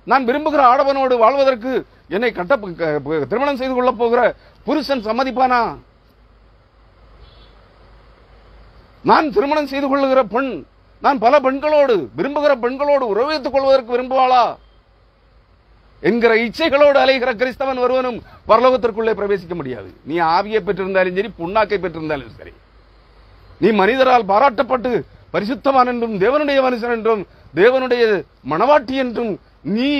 நான் விரும்புகிற ஆடவனோடு வாழ்வதற்கு என்னை திருமணம் செய்து கொள்ள போகிற புருஷன் சம்மதிப்பானா? நான் திருமணம் செய்து கொள்ளுகிற பெண், நான் பல பெண்களோடு, விரும்புகிற பெண்களோடு உறவு வைத்துக் கொள்வதற்கு விரும்புவாளா என்கிற இச்சைகளோடு அலைகிற கிறிஸ்தவன் ஒருவனும் பரலோகத்திற்குள்ளே பிரவேசிக்க முடியாது. நீ ஆவியை பெற்றிருந்தாலும் சரி, புண்ணாக்கை பெற்றிருந்தாலும் சரி, நீ மனிதரால் பாராட்டப்பட்டு பரிசுத்தவான் என்றும் தேவனுடைய மனுஷன் என்றும் தேவனுடைய மணவாட்டி என்றும் நீ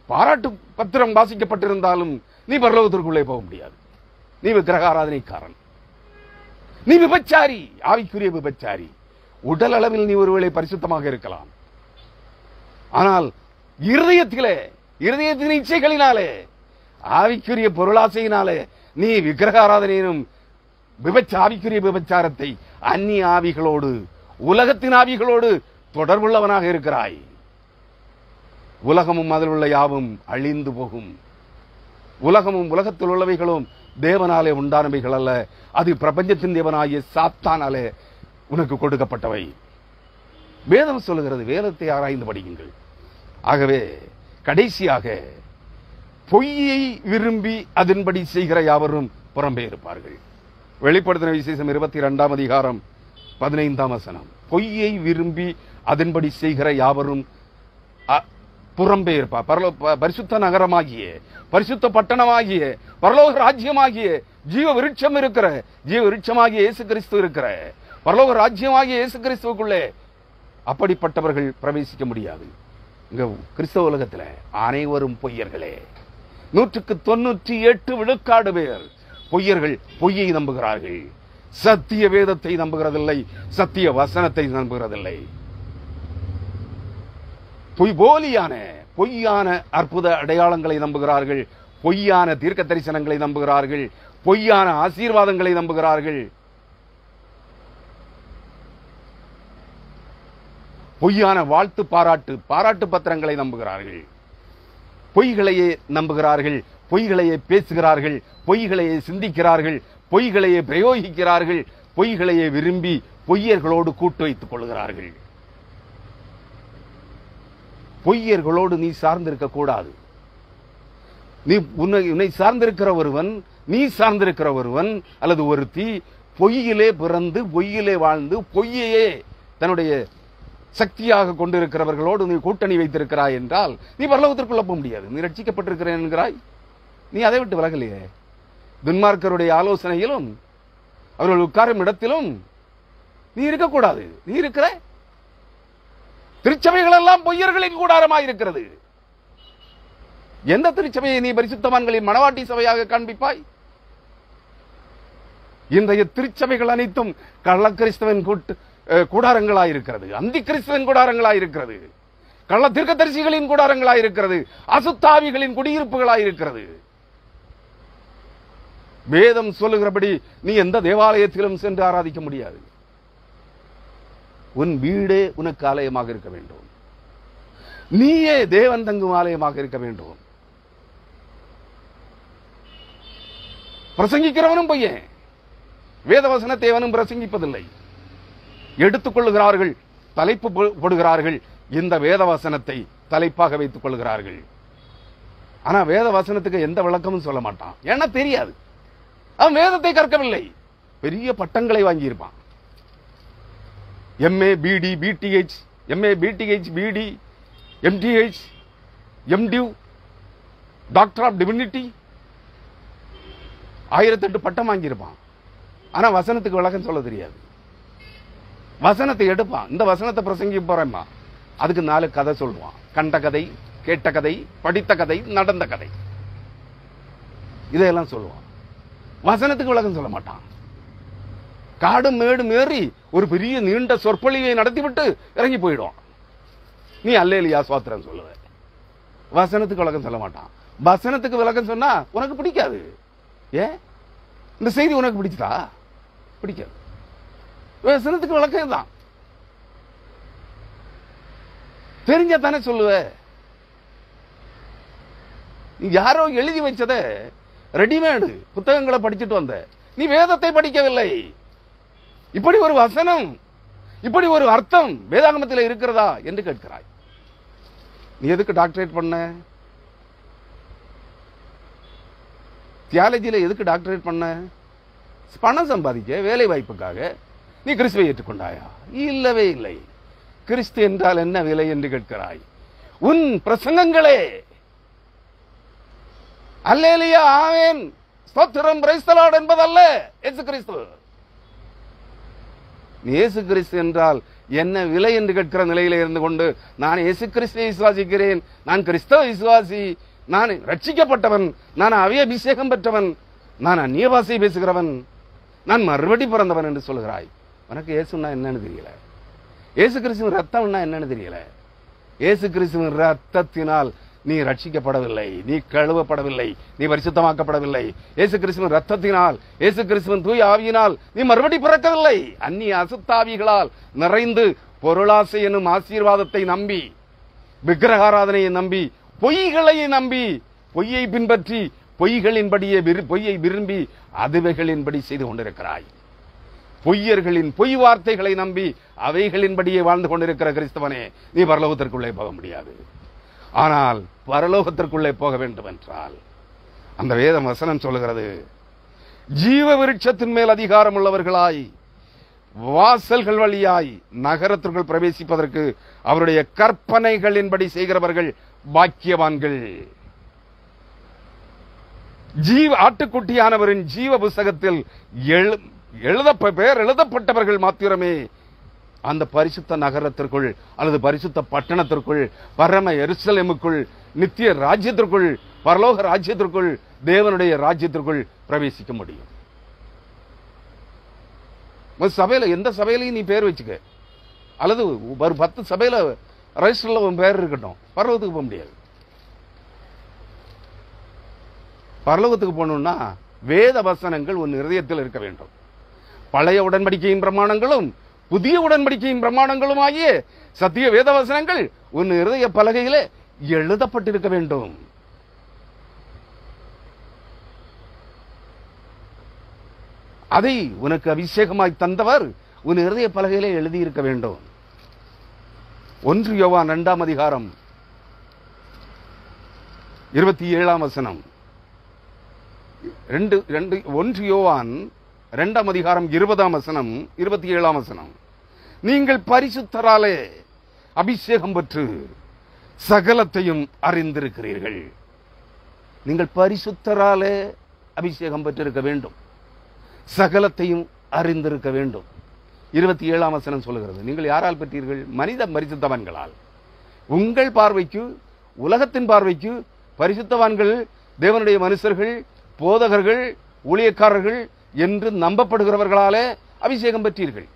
பாராட்டு பத்திரம் வாசிக்கப்பட்டிருந்தாலும் நீ பரலோகத்திற்குள்ளே போக முடியாது. நீ விக்கிரக ஆராதனைக்காரன், நீ விபச்சாரி, ஆவிக்குரிய விபச்சாரி. உடல் அளவில் நீ ஒருவேளை பரிசுத்தமாக இருக்கலாம், ஆனால் இருதயத்தின் இச்சைகளினாலே, ஆவிக்குரிய பொருளாசையினாலே நீ விக்கிரக ஆராதனையினும் ஆவிக்குரிய விபச்சாரத்தை அந்நிய ஆவிகளோடு, உலகத்தின் ஆவிகளோடு தொடர்புள்ளவனாக இருக்கிறாய். உலகமும் அதில் உள்ள யாவும் அழிந்து போகும். உலகமும் உலகத்தில் உள்ளவைகளும் தேவனாலே உண்டானவைகள் அல்ல, அது பிரபஞ்சத்தின் தேவனாகிய சாத்தானாலே உனக்கு கொடுக்கப்பட்டவை. வேதம் சொல்லுகிறது, வேதத்தை ஆராய்ந்து படியுங்கள். ஆகவே கடைசியாக பொய்யை விரும்பி அதன்படி செய்கிற யாவரும் புறம்பே இருப்பார்கள். வெளிப்படுத்தின விசேஷம் 22ஆம் அதிகாரம் 15ஆம் வசனம், பொய்யை விரும்பி அதன்படி செய்கிற யாவரும் புறம்பே இருப்பார். பரிசுத்த நகரமாகிய, பரிசுத்த பட்டணமாகிய, பரலோக ராஜ்யமாகிய, ஜீவ விருட்சம் இருக்கிற, ஜீவ விருட்சமாகிய இயேசு கிறிஸ்து இருக்கிற பரலோக ராஜ்யமாகிய இயேசு கிறிஸ்துவுக்குள்ளே அப்படிப்பட்டவர்கள் பிரவேசிக்க முடியாது. இங்க கிறிஸ்தவ உலகத்தில் அனைவரும் பொய்யர்களே. 198 விழுக்காடு பேர் பொய்யர்கள். பொய்யை நம்புகிறார்கள். சத்திய வேதத்தை நம்புகிறதில்லை, சத்திய வசனத்தை நம்புகிறதில்லை. பொய்யான அற்புத அடையாளங்களை நம்புகிறார்கள், பொய்யான தீர்க்க தரிசனங்களை நம்புகிறார்கள், பொய்யான ஆசீர்வாதங்களை நம்புகிறார்கள், பொய்யான வாழ்த்து பாராட்டு பத்திரங்களை நம்புகிறார்கள், பொய்களையே நம்புகிறார்கள், பொய்களையே பேசுகிறார்கள், பொய்களையே சிந்திக்கிறார்கள், பொய்களையே பிரயோகிக்கிறார்கள், பொய்களையே விரும்பி பொய்யர்களோடு கூட்டு வைத்துக் கொள்கிறார்கள். பொய்யர்களோடு நீ சார்ந்திருக்க கூடாது. நீ உன்னை சார்ந்திருக்கிற ஒருவன், நீ சார்ந்திருக்கிற ஒருவன் அல்லது ஒருத்தி பொய்யிலே பிறந்து பொய்யிலே வாழ்ந்து பொய்யையே தன்னுடைய சக்தியாக கொண்டிருக்கிறவர்களோடு நீ கூட்டணி வைத்திருக்கிறாய் என்றால் நீ பரலோகத்திற்குள்ள போக முடியாது. நீ ரட்சிக்கப்பட்டிருக்கிறேன் என்கிறாய், நீ அதை விட்டு விலகலையே. துன்மார்க்கருடைய ஆலோசனையிலும் அவர்கள் உட்காரும் இடத்திலும் நீ இருக்கக்கூடாது. நீ இருக்கிற திருச்சபைகள் எல்லாம் பொய்யர்களின் கூடாரமாயிருக்கிறது. எந்த திருச்சபையை நீ பரிசுத்தவான்களின் மணவாட்டி சபையாக காண்பிப்பாய்? இன்றைய திருச்சபைகள் அனைத்தும் கள்ள கிறிஸ்தவன் கூடாரங்களாயிருக்கிறது, அந்தி கிறிஸ்தவன் கூடாரங்களாயிருக்கிறது, கள்ள தீர்க்கதரிசிகளின் கூடாரங்களாயிருக்கிறது, அசுத்தாவிகளின் குடியிருப்புகளாயிருக்கிறது. வேதம் சொல்லுகிறபடி நீ எந்த தேவாலயத்திலும் சென்று ஆராதிக்க முடியாது. உன் வீடே உனக்கு ஆலயமாக இருக்க வேண்டும். நீயே தேவன் தங்கும் ஆலயமாக இருக்க வேண்டும். பிரசங்கிக்கிறவனும் பையன், வேதவசன தேவனும் பிரசங்கிப்பதில்லை. எடுத்துக் கொள்ளுகிறார்கள், தலைப்பு போடுகிறார்கள், இந்த வேதவசனத்தை தலைப்பாக வைத்துக் கொள்கிறார்கள். ஆனா வேதவசனத்துக்கு எந்த விளக்கமும் சொல்ல மாட்டான். ஏன்னா தெரியாது, அவன் வேதத்தை கற்கவில்லை. பெரிய பட்டங்களை வாங்கியிருப்பான். MA BD BTH, MA BTH BD MTH MDiv, doctor of divinity, 1008 பட்டம் வாங்கியிருப்பான். ஆனா வசனத்துக்கு விளக்கம் சொல்ல தெரியாது. வசனத்தை எடுப்பான், இந்த வசனத்தை பிரசங்கி போறேம்மா, அதுக்கு 4 கதை சொல்லுவான். கண்ட கதை, கேட்ட கதை, படித்த கதை, நடந்த கதை, இதையெல்லாம் சொல்லுவான். வசனத்துக்கு விளக்கம் சொல்ல மாட்டான். காடு மேடு மேறி ஒரு பெரிய நீண்ட சொற்பொழிவை நடத்திவிட்டு இறங்கி போயிடுவான். நீ அல்லேலியா ஸ்தோத்திரம் சொல்லுவ. வசனத்துக்கு விளக்கம் சொல்ல மாட்டான். வசனத்துக்கு விளக்கம் சொன்னா உனக்கு பிடிக்காது. ஏன்? இந்த செய்தி உனக்கு பிடிச்சதா? பிடிக்காது. வசனத்துக்கு விளக்கம் தான். தெரிஞ்ச தானே சொல்லுவ. யாரோ எழுதி வச்சத ரெடிமேடு புத்தகங்களை படிச்சுட்டு வந்த நீ வேதத்தை படிக்கவில்லை. இப்படி ஒரு வசனம், இப்படி ஒரு அர்த்தம் வேதாகமத்தில் இருக்கிறதா என்று கேட்கிறாய். நீ எதுக்கு டாக்டரேட் பண்ண? தியாலஜியில எதுக்கு டாக்டரேட் பண்ண? பணம் சம்பாதிக்க, வேலை வாய்ப்புக்காக. நீ கிறிஸ்துவை ஏற்றுக்கொண்டாயா? இல்லவே இல்லை. கிறிஸ்து என்றால் என்ன விலை என்று கேட்கிறாய். உன் பிரசங்கங்களே அல்லேலியா ஆமென் ஸ்தோத்திரம் பிரைஸ் தி லார்ட் என்பதல்ல இயேசு கிறிஸ்து. இயேசு கிறிஸ்து என்றால் என்ன விலை என்று கேட்கிற நிலையில இருந்து கொண்டு நான் இயேசு கிறிஸ்துவை விசுவாசிக்கிறேன், நான் கிறிஸ்தவ விசுவாசி, நான் ரட்சிக்கப்பட்டவன், நான் அபிஷேகம் பெற்றவன், நான் அந்நிய பாஷை பேசுகிறவன், நான் மறுபடி பிறந்தவன் என்று சொல்கிறாய். உனக்கு இயேசுன்னா என்னன்னு தெரியல. இயேசு கிறிஸ்துவின் ரத்தம்னா என்னன்னு தெரியல. இயேசு கிறிஸ்துவின் ரத்தத்தினால் நீ ரட்சிக்கப்படவில்லை, நீ கழுவப்படவில்லை, நீ பரிசுத்தமாக்கப்படவில்லை. இயேசு கிறிஸ்துவின் ரத்தத்தினால், இயேசு கிறிஸ்துவின் தூய ஆவியினால் நீ மறுபடி பிறக்கவில்லை. அந்நிய அசுத்தாவிகளால் நிறைந்து பொருளாசை எனும் ஆசீர்வாதத்தை நம்பி, விக்கிரகாராதனையை நம்பி, பொய்களை நம்பி, பொய்யை பின்பற்றி பொய்களின்படியே பொய்யை விரும்பி அதுவைகளின்படி செய்து கொண்டிருக்கிறாய். பொய்யர்களின் பொய் வார்த்தைகளை நம்பி அவைகளின்படியே வாழ்ந்து கொண்டிருக்கிற கிறிஸ்தவனே, நீ பரலோகத்திற்குள்ளே போக முடியாது. ஆனால் பரலோகத்திற்குள்ளே போக வேண்டும் என்றால் அந்த வேத வசனம் சொல்லுகிறது, ஜீவ விருட்சத்தின் மேல் அதிகாரம் உள்ளவர்களாய் வாசல்கள் வழியாய் நகரத்திற்குள் பிரவேசிப்பதற்கு அவருடைய கற்பனைகளின்படி செய்கிறவர்கள் பாக்கியவான்கள். ஆட்டுக்குட்டியானவரின் ஜீவ புஸ்தகத்தில் பெயர் எழுதப்பட்டவர்கள் மாத்திரமே அந்த பரிசுத்த நகரத்திற்குள் அல்லது பரிசுத்த பட்டணத்திற்குள், பரம எருசலேமுக்குள், நித்திய ராஜ்யத்திற்குள், பரலோக ராஜ்யத்திற்குள், தேவனுடைய ராஜ்யத்திற்குள் பிரவேசிக்க முடியும். சபையில எந்த சபையிலையும் நீ பேர் வச்சுக்க, அல்லது ஒரு 10 சபையில ரெஜிஸ்டர்ல உன் பேர் இருக்கட்டும், பரலோகத்துக்கு போக முடியாது. பரலோகத்துக்கு போகணும்னா வேத வசனங்கள் உன் இதயத்தில் இருக்க வேண்டும். பழைய உடன்படிக்கையின் பிரமாணங்களும் புதிய உடன்படிக்கையின் பிரமாணங்களும் ஆகிய சத்திய வேத வசனங்கள் உன் இருதய பலகையிலே எழுதப்பட்டிருக்க வேண்டும். அதை உனக்கு அபிஷேகமாய் தந்தவர் உன் இருதய பலகையிலே எழுதியிருக்க வேண்டும். 1 யோவான் 2 அதிகாரம் 27 வசனம். 1 யோவான் 2 அதிகாரம் 20 வசனம் 27 வசனம். நீங்கள் பரிசுத்தராலே அபிஷேகம் பெற்று சகலத்தையும் அறிந்திருக்கிறீர்கள். நீங்கள் பரிசுத்தராலே அபிஷேகம் பெற்றிருக்க வேண்டும், சகலத்தையும் அறிந்திருக்க வேண்டும். 27 வசனம் சொல்லுகிறது, நீங்கள் யாரால் பெற்றீர்கள்? மனித பரிசுத்தவான்களால். உங்கள் பார்வைக்கு, உலகத்தின் பார்வைக்கு பரிசுத்தவான்கள் தேவனுடைய மனுஷர்கள், போதகர்கள், ஊழியக்காரர்கள் என்று நம்பப்படுகிறவர்களாலே அபிஷேகம் பெற்றீர்கள்.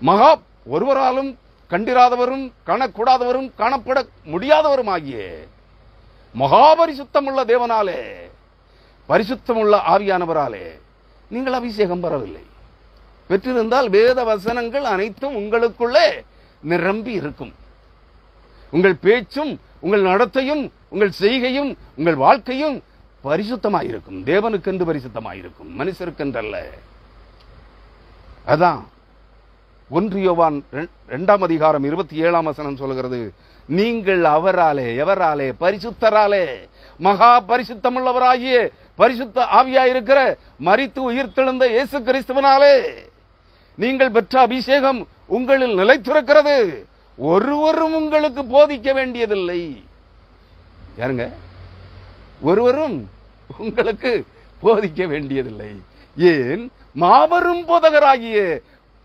மகா ஒருவராலும் கண்டிராதவரும் காணக்கூடாதவரும் காணப்பட முடியாதவரும் ஆகிய மகாபரிசுத்தமுள்ள தேவனாலே, பரிசுத்தமுள்ள ஆவியானவராலே நீங்கள் அபிஷேகம் பெறவில்லை. பெற்றிருந்தால் வேத வசனங்கள் அனைத்தும் உங்களுக்குள்ளே நிரம்பி இருக்கும். உங்கள் பேச்சும், உங்கள் நடத்தையும், உங்கள் செய்கையும், உங்கள் வாழ்க்கையும் பரிசுத்தமாயிருக்கும். தேவனுக்கென்று பரிசுத்தமாயிருக்கும், மனுஷருக்கென்றல்ல. அதான் 1 யோவான் 2 அதிகாரம் 27 வசனம் சொல்லுகிறது, நீங்கள் அவராலே, எவராலே? பரிசுத்தராலே, மகா பரிசுத்தமுள்ளவராகிய பரிசுத்த ஆவியாயிருக்கிற மரித்து உயிர்த்தெழுந்த இயேசு கிறிஸ்துவினாலே நீங்கள் பெற்ற அபிஷேகம் உங்களில் நிலைத்திருக்கிறது. ஒருவரும் உங்களுக்கு போதிக்க வேண்டியதில்லை. யாருங்க? ஒருவரும் உங்களுக்கு போதிக்க வேண்டியதில்லை. ஏன்? மாபெரும் போதகராகிய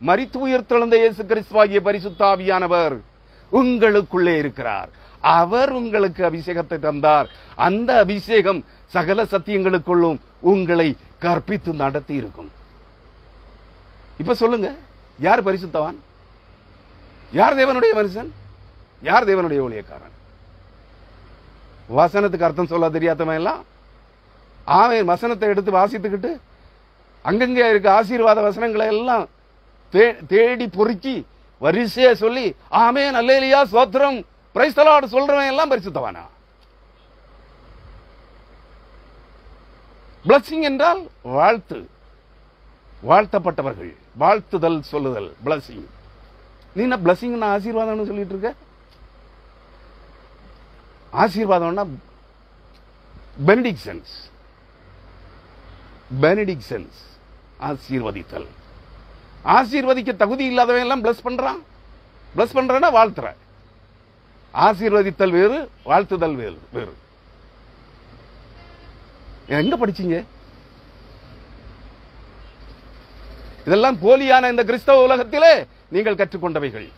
மரித்து உயிர்த்தெழுந்த இயேசு கிறிஸ்துவாகிய பரிசுத்த ஆவியானவர் உங்களுக்குள்ளே இருக்கிறார். அவர் உங்களுக்கு அபிஷேகத்தை தந்தார். அந்த அபிஷேகம் சகல சத்தியங்களுக்குள்ளும் உங்களை கற்பித்து நடத்தி இருக்கும். இப்ப சொல்லுங்க, யார் பரிசுத்தவான்? யார் தேவனுடைய மனுஷன்? யார் தேவனுடைய ஊழியக்காரன்? வசனத்துக்கு அர்த்தம் சொல்ல தெரியாதவன் எல்லாம் ஆமென் வசனத்தை எடுத்து வாசித்துக்கிட்டு அங்கங்கே இருக்க ஆசீர்வாத வசனங்களை எல்லாம் தேடி பொறுக்கி வரிசையா சொல்லி ஆமென் அல்லேலூயா ஸ்தோத்திரம் பிரைஸ் தி லார்ட் சொல்றவன் எல்லாம் பரிசுத்தவானா? பிளஸிங் என்றால் வாழ்த்து, வாழ்த்தப்பட்டவர்கள், வாழ்த்துதல் சொல்லுதல் பிளஸிங். நீ என்ன பிளஸிங் ஆசீர்வாதம்னு சொல்லிட்டு இருக்க? ஆசீர்வாதம்னா பெனிடிக்ஷன்ஸ், பெனிடிக்ஷன்ஸ் ஆசீர்வதித்தல். ஆசீர்வதிக்க தகுதி இல்லாதவன் எல்லாம் பிளஸ் பண்றான். பிளஸ் பண்றா வாழ்த்துற. ஆசீர்வதித்தல் வேறு, வாழ்த்துதல் வேறு வேறு. எங்க படிச்சீங்க? இதெல்லாம் போலியான இந்த கிறிஸ்தவ உலகத்திலே நீங்கள் கற்றுக்கொண்டவைகள்.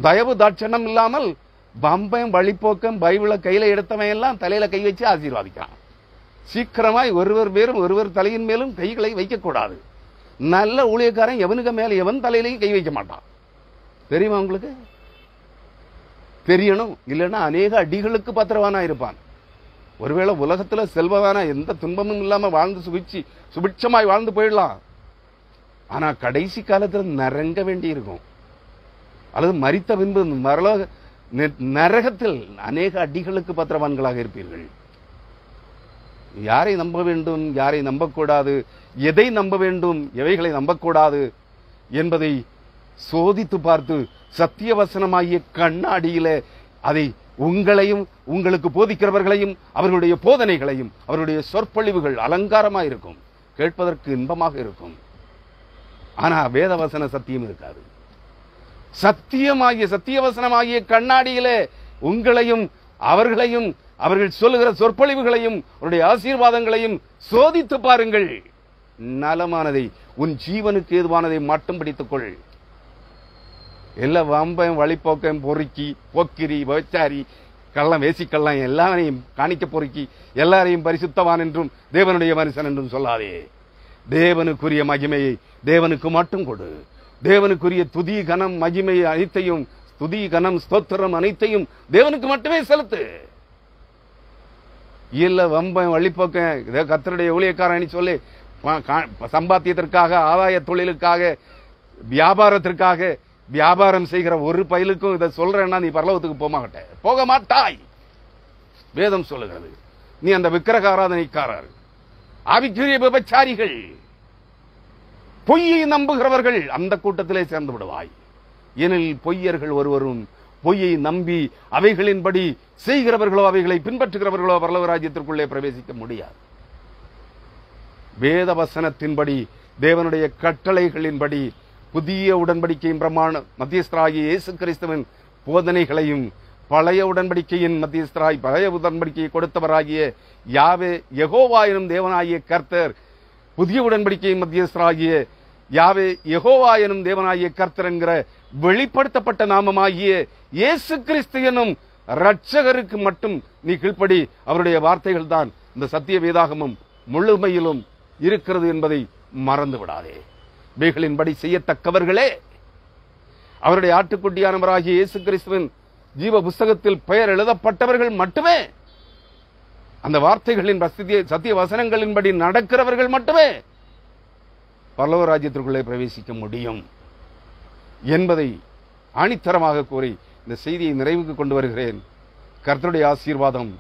தயவு தாட்சணம் இல்லாமல் பம்பம் வழிப்போக்கம் பைபிளை கையில எடுத்தவன் எல்லாம் தலையில கை வச்சு ஆசீர்வாதிக்கிறான். சீக்கிரமாய் ஒருவர் பேரும் ஒருவர் தலையின் மேலும் கைகளை வைக்கக்கூடாது. நல்ல ஊழியக்காரன் எவனுக்கு மேல எவன் தலையிலையும் கை வைக்க மாட்டான். தெரியுமா உங்களுக்கு? தெரியணும். இல்லைன்னா அநேக அடிகளுக்கு பத்திரவானா இருப்பான். ஒருவேளை உலகத்துல செல்வவானா எந்த துன்பமும் இல்லாம வாழ்ந்து சுபிட்சமாய் வாழ்ந்து போயிடலாம். ஆனா கடைசி காலத்தில் நரங்க வேண்டி இருக்கும். அல்லது மரித்த பின்பு நரகத்தில் அநேக அடிகளுக்கு பத்திரவான்களாக இருப்பீர்கள். யாரை நம்ப வேண்டும், யாரை நம்பக்கூடாது, எதை நம்ப வேண்டும், எவைகளை நம்பக்கூடாது என்பதை சோதித்து பார்த்து சத்திய வசனமாகிய கண்ணாடியில அதை உங்களையும் உங்களுக்கு போதிக்கிறவர்களையும் அவர்களுடைய போதனைகளையும் அவர்களுடைய சொற்பொழிவுகள் அலங்காரமாக இருக்கும், கேட்பதற்கு இன்பமாக இருக்கும். ஆனா வேதவசன சத்தியம் இருக்காது. சத்தியமாகிய சத்தியவசனமாகிய கண்ணாடியிலே உங்களையும் அவர்களையும் அவர்கள் சொல்லுகிற சொற்பொழிவுகளையும் அவருடைய ஆசீர்வாதங்களையும் சோதித்து பாருங்கள். நலமானதை உன் ஜீவனுக்கு ஏதுவானதை மட்டும் பிடித்துக்கொள். எல்லா வம்பையும் வழிபோக்கையும் பொறுக்கி பொக்கிரி வச்சாரி கள்ளம் வேசிக்கள்ளம் எல்லாரையும் காணிக்க பொறுக்கி எல்லாரையும் பரிசுத்தவான் என்றும் தேவனுடைய மனுஷன் என்றும் சொல்லாதே. தேவனுக்குரிய மகிமையை தேவனுக்கு மட்டும் கொடு. தேவனுக்குரிய துதி கனம் மகிமை அனைத்தையும், துதி கனம் ஸ்தோத்திரம் அனைத்தையும் தேவனுக்கு மட்டுமே செலுத்து. இல்ல வம்பம் வழிபோக்க கர்த்தருடைய ஊழியக்காரன் சொல்லி சம்பாத்தியத்திற்காக, ஆதாய தொழிலுக்காக, வியாபாரத்திற்காக வியாபாரம் செய்கிற ஒரு பயலுக்கும் இதை சொல்றேன்னா நீ பரலோகத்துக்கு போக மாட்டாய். வேதம் சொல்லுகிறது. நீ அந்த விக்கிரக ஆராதனைக்காரர், ஆவிக்குரிய விபச்சாரிகள், பொய்யை நம்புகிறவர்கள் அந்த கூட்டத்திலே சேர்ந்து விடுவாய். ஏனெனில் பொய்யர்கள் ஒருவரும் பொய்யை நம்பி அவைகளின்படி செய்கிறவர்களோ அவைகளை பின்பற்றுகிறவர்களோ பரலோக ராஜ்யத்திற்குள்ளே பிரவேசிக்க முடியாது. வேத வசனத்தின்படி தேவனுடைய கட்டளைகளின்படி புதிய உடன்படிக்கையின் பிரமாண மத்தியஸ்தராகிய இயேசு கிறிஸ்துவின் போதனைகளையும் பழைய உடன்படிக்கையின் மத்தியஸ்தராய் பழைய உடன்படிக்கையை கொடுத்தவராகிய யாவே யெகோவா எனும் தேவனாகிய கர்த்தர், புதிய உடன்படிக்கையின் மத்தியஸ்தராகிய யாவே யெகோவா எனும் தேவனாகிய கர்த்தர் என்கிற வெளிப்படுத்தப்பட்ட நாமமாகிய இயேசு கிறிஸ்து எனும் இரட்சகருக்கு மட்டும் நீ கீழ்ப்படி. அவருடைய வார்த்தைகள் தான் இந்த சத்திய வேதாகமம் முழுமையிலும் இருக்கிறது என்பதை மறந்து விடாதே. இவைகளின்படி செய்யத்தக்கவர்களே அவருடைய ஆட்டுக்குட்டியானவராகிய இயேசு கிறிஸ்துவின் ஜீவ புஸ்தகத்தில் பெயர் எழுதப்பட்டவர்கள் மட்டுமே, அந்த வார்த்தைகளின் சத்திய வசனங்களின்படி நடக்கிறவர்கள் மட்டுமே பரலோக ராஜ்யத்திற்குள்ளே பிரவேசிக்க முடியும் என்பதை ஆணித்தரமாக கூறி இந்த செய்தியை நிறைவுக்கு கொண்டு வருகிறேன். கர்த்தருடைய ஆசீர்வாதம்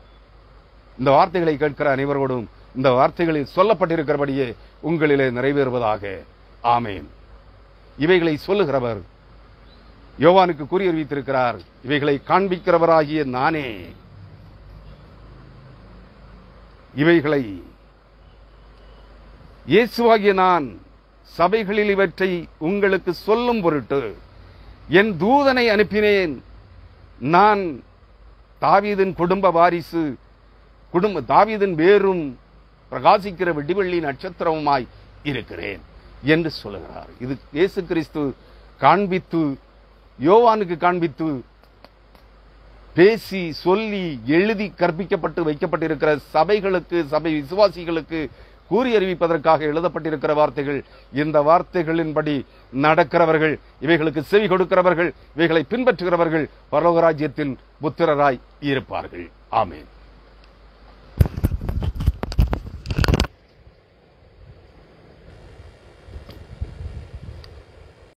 இந்த வார்த்தைகளை கேட்கிற அனைவரோடும் இந்த வார்த்தைகளில் சொல்லப்பட்டிருக்கிறபடியே உங்களிலே நிறைவேறுவதாக. ஆமேன். இவைகளை சொல்லுகிறவர் யோவானுக்கு கூறியறிவித்திருக்கிறார். இவைகளை காண்பிக்கிறவராகிய நானே. இவைகளை இயேசுவாகிய நான் சபைகளில் இவற்றை உங்களுக்கு சொல்லும் பொருட்டு என் தூதனை அனுப்பினேன். நான் தாவீதின் குடும்ப வாரிசு, தாவீதின் வேரும் பிரகாசிக்கிற விடிவெள்ளி நட்சத்திரமுமாய் இருக்கிறேன் என்று சொல்லுகிறார். இது இயேசு கிறிஸ்து காண்பித்து யோவானுக்கு காண்பித்து பேசி சொல்லி எழுதி கற்பிக்கப்பட்டு வைக்கப்பட்டிருக்கிற சபைகளுக்கு, சபை விசுவாசிகளுக்கு கூறி அறிவிப்பதற்காக எழுதப்பட்டிருக்கிற வார்த்தைகள். இந்த வார்த்தைகளின்படி நடக்கிறவர்கள், இவைகளுக்கு செவி கொடுக்கிறவர்கள், இவைகளை பின்பற்றுகிறவர்கள் பரலோக ராஜ்யத்தின் புத்திரராய் இருப்பார்கள். ஆமென்.